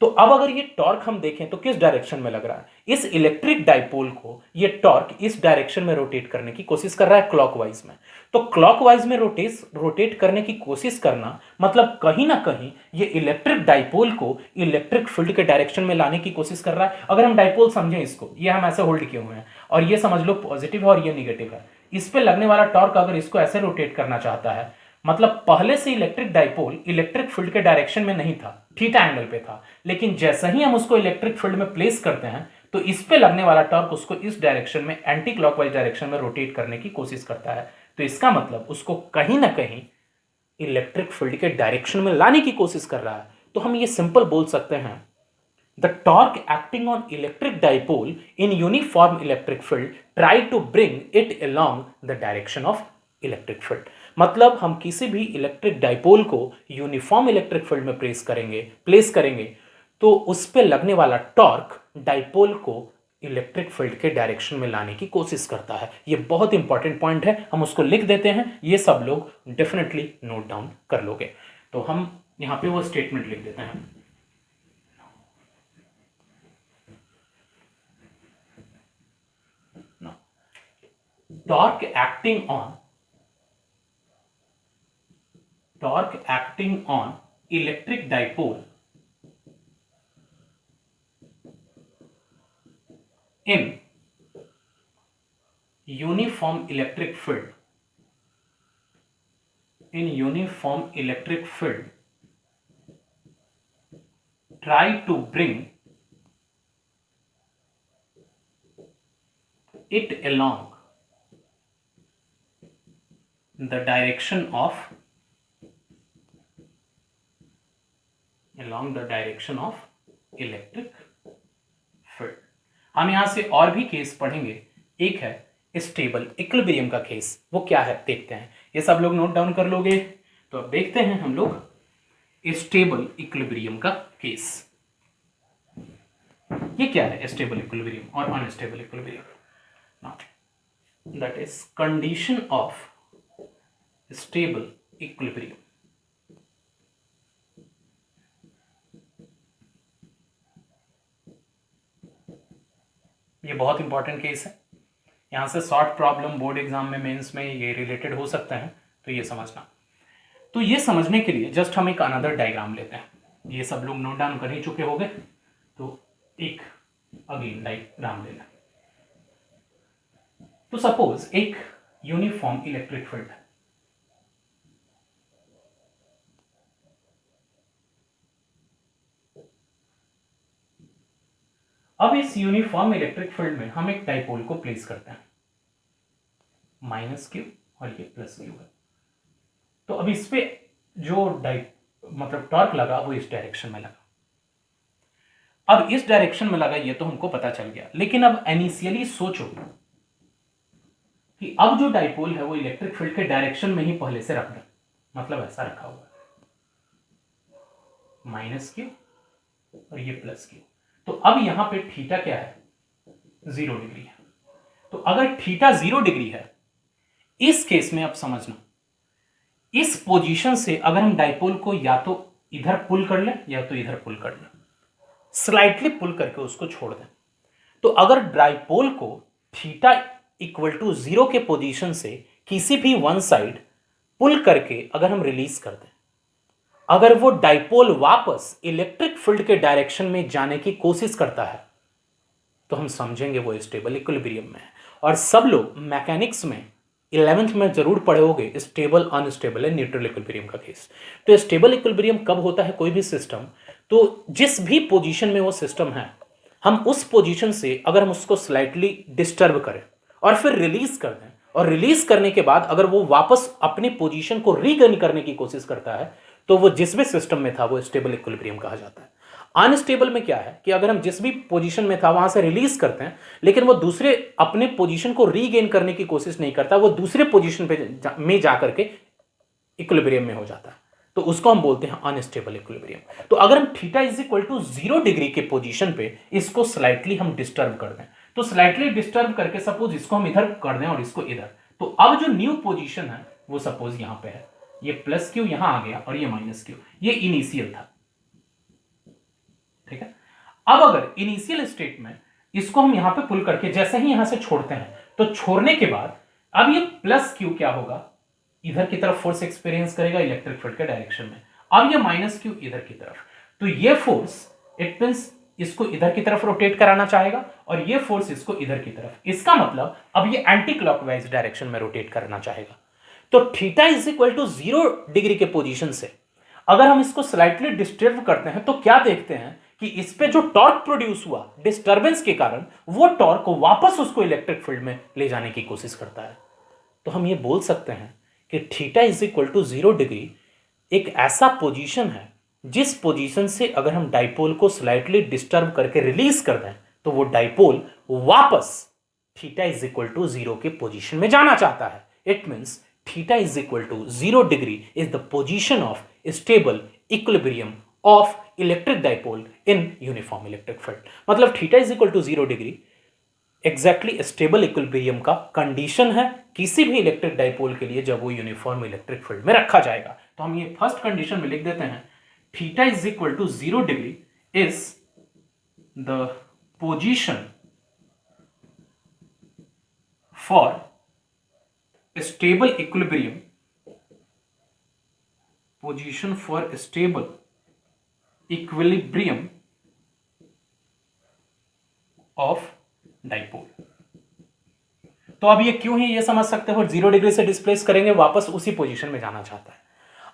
तो अब अगर ये टॉर्क हम देखें तो किस डायरेक्शन में लग रहा है, इस इलेक्ट्रिक डाइपोल को ये टॉर्क इस डायरेक्शन में रोटेट करने की कोशिश कर रहा है क्लॉकवाइज में। तो क्लॉकवाइज में रोटेट करने की कोशिश करना मतलब कहीं ना कहीं ये इलेक्ट्रिक डाइपोल को इलेक्ट्रिक फील्ड के डायरेक्शन में लाने की कोशिश कर रहा है। अगर हम डाइपोल समझें इसको, ये हम ऐसे होल्ड किए हुए हैं और ये समझ लो पॉजिटिव है और ये निगेटिव है, इस पे लगने वाला टॉर्क अगर इसको ऐसे रोटेट करना चाहता है, मतलब पहले से इलेक्ट्रिक डाइपोल इलेक्ट्रिक फील्ड के डायरेक्शन में नहीं था, थीटा एंगल पे था, लेकिन जैसे ही हम उसको इलेक्ट्रिक फील्ड में प्लेस करते हैं तो इस पे लगने वाला टॉर्क उसको इस डायरेक्शन में एंटी क्लॉकवाइज डायरेक्शन में रोटेट करने की कोशिश करता है। तो इसका मतलब उसको कहीं ना कहीं इलेक्ट्रिक फील्ड के डायरेक्शन में लाने की कोशिश कर रहा है। तो हम ये सिंपल बोल सकते हैं, the torque acting on electric dipole in uniform electric field try to bring it along the direction of electric field. मतलब हम किसी भी इलेक्ट्रिक डाइपोल को यूनिफॉर्म इलेक्ट्रिक फील्ड में प्लेस करेंगे तो उस पे लगने वाला टॉर्क डाइपोल को इलेक्ट्रिक फील्ड के डायरेक्शन में लाने की कोशिश करता है। ये बहुत इंपॉर्टेंट पॉइंट है, हम उसको लिख देते हैं, ये सब लोग डेफिनेटली नोट डाउन कर लोगे। तो हम यहां पे वो स्टेटमेंट लिख देते हैं, torque acting on electric dipole in uniform electric field try to bring it along the direction of electric field। हम यहां से और भी केस पढ़ेंगे। एक है स्टेबल इक्विलिब्रियम का केस वो क्या है देखते हैं। ये सब लोग नोट डाउन कर लोगे तो अब देखते हैं हम लोग स्टेबल इक्विलिब्रियम का केस। ये क्या है स्टेबल इक्विलिब्रियम और unstable equilibrium? Now that is condition of stable equilibrium. ये बहुत इंपॉर्टेंट केस है, यहाँ से शॉर्ट प्रॉब्लम बोर्ड एग्जाम में, मेंस में ये रिलेटेड हो सकता है, तो ये समझना। तो ये समझने के लिए जस्ट हम एक अनदर डायग्राम लेते हैं। ये सब लोग नोट डाउन कर ही चुके होंगे, तो एक अगेन डायग्राम ले लें। तो सपोज एक यूनिफॉर्म इलेक्ट्रिक फील्ड है। अब इस यूनिफॉर्म इलेक्ट्रिक फील्ड में हम एक डाइपोल को प्लेस करते हैं, -q और ये +q है। तो अब इस पे जो मतलब टॉर्क लगा वो इस डायरेक्शन में लगा। अब इस डायरेक्शन में लगा ये तो हमको पता चल गया, लेकिन अब इनिशियली सोचो कि अब जो डाइपोल है वो इलेक्ट्रिक फील्ड के डायरेक्शन में ही पहले से रख दें, मतलब ऐसा रखा हुआ है -q और ये +q। तो अब यहां पे थीटा क्या है? 0 डिग्री है। तो अगर थीटा 0 डिग्री है, इस केस में अब समझना, इस पोजीशन से अगर हम डाइपोल को या तो इधर पुल कर लें या तो इधर पुल कर लें, स्लाइटली पुल करके उसको छोड़ दें, तो अगर डाइपोल को थीटा = 0 के पोजीशन से किसी भी वन साइड पुल करके अगर हम रिलीज कर दें, अगर वो डाइपोल वापस इलेक्ट्रिक फील्ड के डायरेक्शन में जाने की कोशिश करता है तो हम समझेंगे वो स्टेबल इक्विलिब्रियम में है। और सब लोग मैकेनिक्स में 11th में जरूर पढ़े होंगे stable unstable and neutral equilibrium का केस। तो स्टेबल इक्विलिब्रियम कब होता है कोई भी सिस्टम? तो जिस भी पोजीशन में वो सिस्टम है, हम उस पोजीशन से अगर हम उसको स्लाइटली डिस्टर्ब करें और फिर रिलीज कर दें, और रिलीज करने के बाद अगर वो वापस अपने पोजीशन को रीगेन करने की कोशिश करता है, तो वो जिस भी सिस्टम में था वो स्टेबल इक्विलिब्रियम कहा जाता है। अनस्टेबल में क्या है कि अगर हम जिस भी पोजीशन में था वहां से रिलीज करते हैं, लेकिन वो दूसरे अपने पोजीशन को रीगेन करने की कोशिश नहीं करता, वो दूसरे पोजीशन में जाकर के इक्विलिब्रियम में हो जाता है, तो उसको हम बोलते हैं अनस्टेबल इक्विलिब्रियम। तो अगर हम थीटा = 0 डिग्री के पोजीशन पे इसको स्लाइटली हम डिस्टर्ब कर दें, तो स्लाइटली डिस्टर्ब करके सपोज इसको हम इधर कर दें और इसको इधर, तो अब जो न्यू पोजीशन है वो सपोज यहां पे है, ये +q यहां आ गया और ये -q, ये इनिशियल था, ठीक है। अब अगर इनिशियल स्टेट में इसको हम यहां पे पुल करके जैसे ही यहां से छोड़ते हैं, तो छोड़ने के बाद अब ये +q क्या होगा? इधर की तरफ फोर्स एक्सपीरियंस करेगा इलेक्ट्रिक फील्ड के डायरेक्शन में। अब ये -q इधर की तरफ, तो ये फोर्स इट मींस इसको इधर की तरफ रोटेट कराना चाहेगा और ये फोर्स इसको इधर की तरफ, इसका मतलब अब ये एंटी क्लॉकवाइज डायरेक्शन में रोटेट करना चाहेगा। तो थीटा = 0 डिग्री के पोजीशन से अगर हम इसको स्लाइटली डिस्टर्ब करते हैं, तो क्या देखते हैं कि इस पे जो टॉर्क प्रोड्यूस हुआ डिस्टर्बेंस के कारण, वो टॉर्क को वापस उसको इलेक्ट्रिक फील्ड में ले जाने की कोशिश करता है। तो हम ये बोल सकते हैं कि थीटा = 0 डिग्री एक ऐसा पोजीशन है जिस पोजीशन से अगर हम डाइपोल को स्लाइटली डिस्टर्ब करके रिलीज कर दें, तो वो डाइपोल वापस थीटा = 0 के पोजीशन में जाना चाहता है। It means theta = 0 degree is the position of stable equilibrium of electric dipole in uniform electric field. मतलब theta = 0 degree exactly stable equilibrium का कंडीशन है किसी भी इलेक्ट्रिक डाइपोल के लिए जब वो यूनिफॉर्म इलेक्ट्रिक फील्ड में रखा जाएगा। तो हम ये फर्स्ट कंडीशन में लिख देते हैं, theta = 0 degree is the position for stable equilibrium, position for stable equilibrium of dipole. तो अब ये क्यों है ये समझ सकते हो, 0 डिग्री से डिस्प्लेस करेंगे, वापस उसी पोजीशन में जाना चाहता है।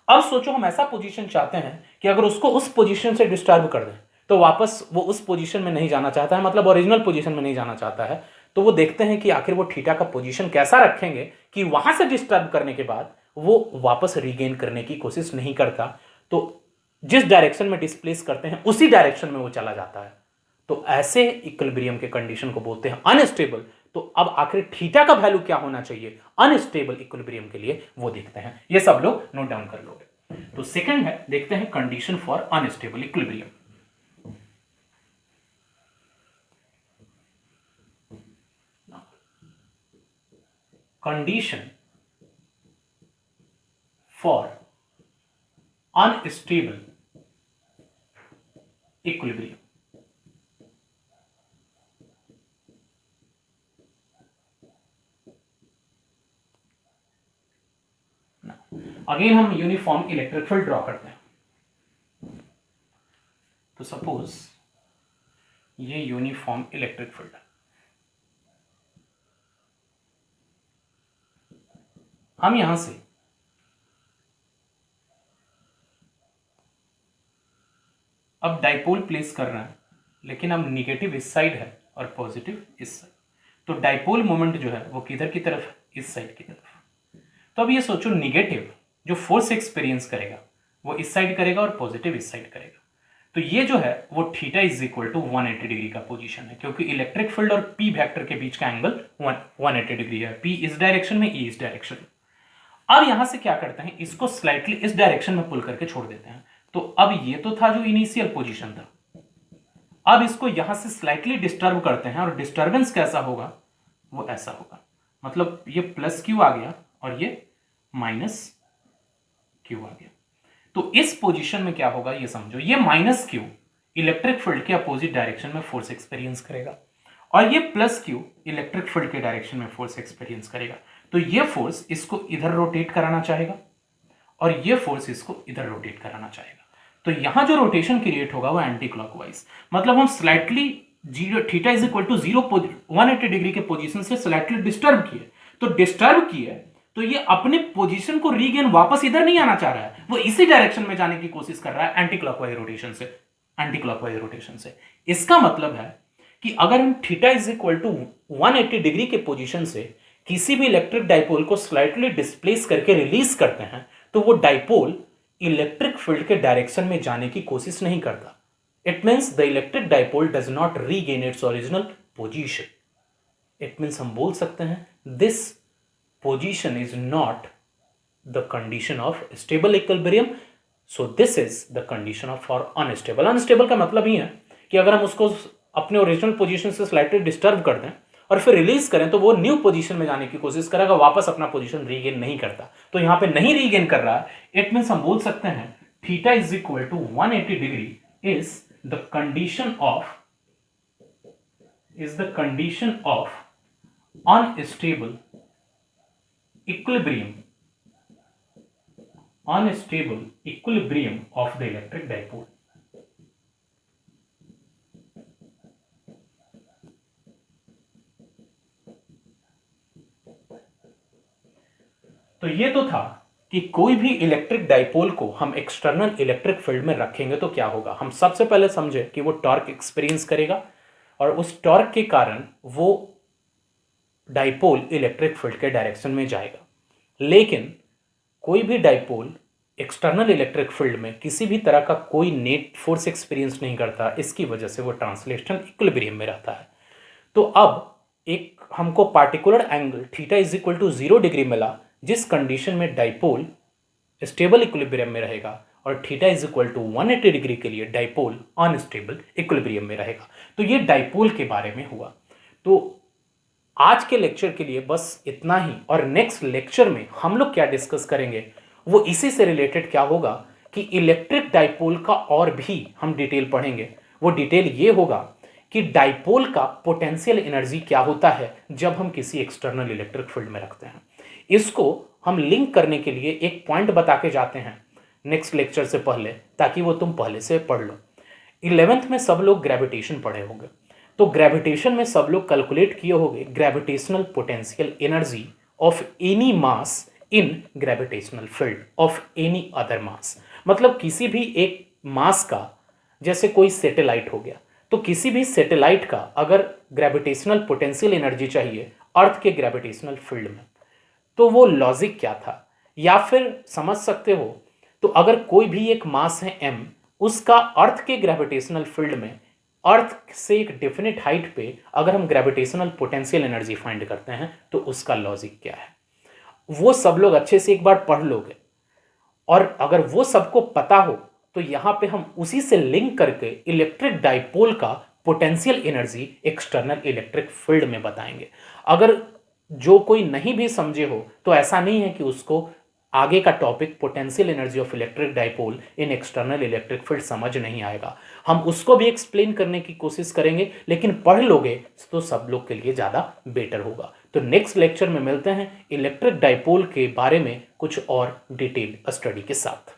अब सोचो हम ऐसा पोजीशन चाहते हैं कि अगर उसको उस पोजीशन से डिस्टर्ब कर दें तो वापस वो उस पोजीशन में नहीं जाना चाहता है, मतलब ओरिजिनल पोजीशन में नहीं जाना चाहता है। तो वो देखते हैं कि आखिर वो थीटा का पोजीशन कैसा रखेंगे कि वहां से डिस्टर्ब करने के बाद वो वापस रीगेन करने की कोशिश नहीं करता, तो जिस डायरेक्शन में डिस्प्लेस करते हैं उसी डायरेक्शन में वो चला जाता है। तो ऐसे इक्विलिब्रियम के कंडीशन को बोलते हैं अनस्टेबल। तो अब आखिर थीटा का वैल्यू क्या होना चाहिए अनस्टेबल इक्विलिब्रियम के लिए, वो देखते हैं। ये सब लोग नोट डाउन कर लोगे। तो सेकंड है, देखते हैं condition for unstable equilibrium. Condition for unstable equilibrium. Again हम यूनिफॉर्म इलेक्ट्रिक फील्ड ड्रॉ करते हैं। तो सपोज ये यूनिफॉर्म इलेक्ट्रिक फील्ड है, हम यहां से अब डाइपोल प्लेस कर रहे हैं, लेकिन अब निगेटिव इस साइड है और पॉजिटिव इस साइड। तो डाइपोल मोमेंट जो है वो किधर की तरफ, इस साइड की तरफ। तो अब ये सोचो, निगेटिव जो फोर्स एक्सपीरियंस करेगा वो इस साइड करेगा और पॉजिटिव इस साइड करेगा। तो ये जो है वो theta is equal to 180 degree का पोजीशन है, क्योंकि इलेक्ट्रिक फील्ड और पी वेक्टर के बीच का एंगल 180 डिग्री है। पी इस डायरेक्शन में, ई इस डायरेक्शन में। अब यहां से क्या करते हैं, इसको स्लाइटली इस डायरेक्शन में पुल करके छोड़ देते हैं। तो अब ये तो था जो इनिशियल पोजीशन था, अब इसको यहां से स्लाइटली डिस्टर्ब करते हैं और डिस्टर्बेंस कैसा होगा, वो ऐसा होगा। मतलब ये प्लस क्यू आ गया और ये माइनस क्यू आ गया। तो इस पोजीशन में क्या होगा ये समझो, ये माइनस क्यू इलेक्ट्रिक फील्ड के अपोजिट डायरेक्शन में फोर्स एक्सपीरियंस करेगा और ये प्लस क्यू इलेक्ट्रिक फील्ड के डायरेक्शन में फोर्स एक्सपीरियंस करेगा। तो ये फोर्स इसको इधर रोटेट कराना चाहेगा और ये फोर्स इसको इधर रोटेट कराना चाहेगा। तो यहां जो रोटेशन क्रिएट होगा वो एंटी क्लॉकवाइज, मतलब हम slightly zero theta is equal to 180 degree के पोजीशन से स्लाइटली डिस्टर्ब किए। तो डिस्टर्ब किए तो ये अपने पोजीशन को रीगेन वापस इधर नहीं आना चाह रहा है, वो इसी डायरेक्शन में जाने की कोशिश कर रहा है एंटी क्लॉकवाइज रोटेशन से, एंटी क्लॉकवाइज रोटेशन से। इसका मतलब है कि अगर हम theta is equal to 180 degree के पोजीशन से किसी भी इलेक्ट्रिक डाइपोल को स्लाइटली डिस्प्लेस करके रिलीज करते हैं, तो वो डाइपोल इलेक्ट्रिक फील्ड के डायरेक्शन में जाने की कोशिश नहीं करता। It means the electric dipole does not regain its original position. It means हम बोल सकते हैं this position is not the condition of stable equilibrium, so this is the condition of for unstable. Unstable का मतलब ही है कि अगर हम उसको अपने ओरिजिनल पोजीशन से स्लाइटली डिस्टर्ब कर दें और फिर रिलीज करें तो वो न्यू पोजीशन में जाने की कोशिश करेगा, वापस अपना पोजीशन रीगेन नहीं करता। तो यहां पे नहीं रीगेन कर रहा है, इट मींस हम बोल सकते हैं theta is equal to 180 degree is the condition of unstable equilibrium of the electric dipole. तो ये तो था कि कोई भी इलेक्ट्रिक डाइपोल को हम एक्सटर्नल इलेक्ट्रिक फील्ड में रखेंगे तो क्या होगा। हम सबसे पहले समझे कि वो टॉर्क एक्सपीरियंस करेगा और उस टॉर्क के कारण वो डाइपोल इलेक्ट्रिक फील्ड के डायरेक्शन में जाएगा। लेकिन कोई भी डाइपोल एक्सटर्नल इलेक्ट्रिक फील्ड में किसी भी तरह का कोई नेट फोर्स एक्सपीरियंस नहीं करता, इसकी वजह से वो ट्रांसलेशनल इक्विलिब्रियम में रहता है। तो अब एक हमको particular angle theta is equal to 0 degree मिला, जिस कंडीशन में डाइपोल स्टेबल इक्विलिब्रियम में रहेगा और theta is equal to 180 degree के लिए डाइपोल अनस्टेबल इक्विलिब्रियम में रहेगा। तो ये डाइपोल के बारे में हुआ। तो आज के लेक्चर के लिए बस इतना ही, और नेक्स्ट लेक्चर में हम लोग क्या डिस्कस करेंगे वो इसी से रिलेटेड क्या होगा कि इलेक्ट्रिक डाइपोल का और भी हम डिटेल पढ़ेंगे। वो डिटेल ये होगा कि डाइपोल का पोटेंशियल एनर्जी क्या होता है जब हम किसी एक्सटर्नल इलेक्ट्रिक फील्ड में रखते हैं। इसको हम लिंक करने के लिए एक पॉइंट बता के जाते हैं नेक्स्ट लेक्चर से पहले, ताकि वो तुम पहले से पढ़ लो। 11th में सब लोग ग्रेविटेशन पढ़े होंगे, तो ग्रेविटेशन में सब लोग कैलकुलेट किए होंगे gravitational potential energy of any mass in gravitational field of any other mass. मतलब किसी भी एक मास का, जैसे कोई सैटेलाइट हो गया, तो किसी भी सैटेलाइट का अगर ग्रेविटेशनल पोटेंशियल एनर्जी चाहिए अर्थ के ग्रेविटेशनल फील्ड में, तो वो लॉजिक क्या था। या फिर समझ सकते हो, तो अगर कोई भी एक मास है m, उसका अर्थ के ग्रेविटेशनल फील्ड में अर्थ से एक डेफिनेट हाइट पे अगर हम ग्रेविटेशनल पोटेंशियल एनर्जी फाइंड करते हैं तो उसका लॉजिक क्या है, वो सब लोग अच्छे से एक बार पढ़ लोगे। और अगर वो सबको पता हो तो यहां पे हम उसी से लिंक करके इलेक्ट्रिक डाइपोल का potential energy external electric field में बताएंगे। अगर जो कोई नहीं भी समझे हो तो ऐसा नहीं है कि उसको आगे का topic potential energy of electric dipole in external electric field समझ नहीं आएगा। हम उसको भी एक्सप्लेन करने की कोशिश करेंगे, लेकिन पढ़ लोगे तो सब लोग के लिए ज़्यादा बेटर होगा। तो नेक्स्ट लेक्चर में मिलते हैं इलेक्ट्रिक डाइपोल के बारे में कुछ और डिटेल स्टडी के साथ।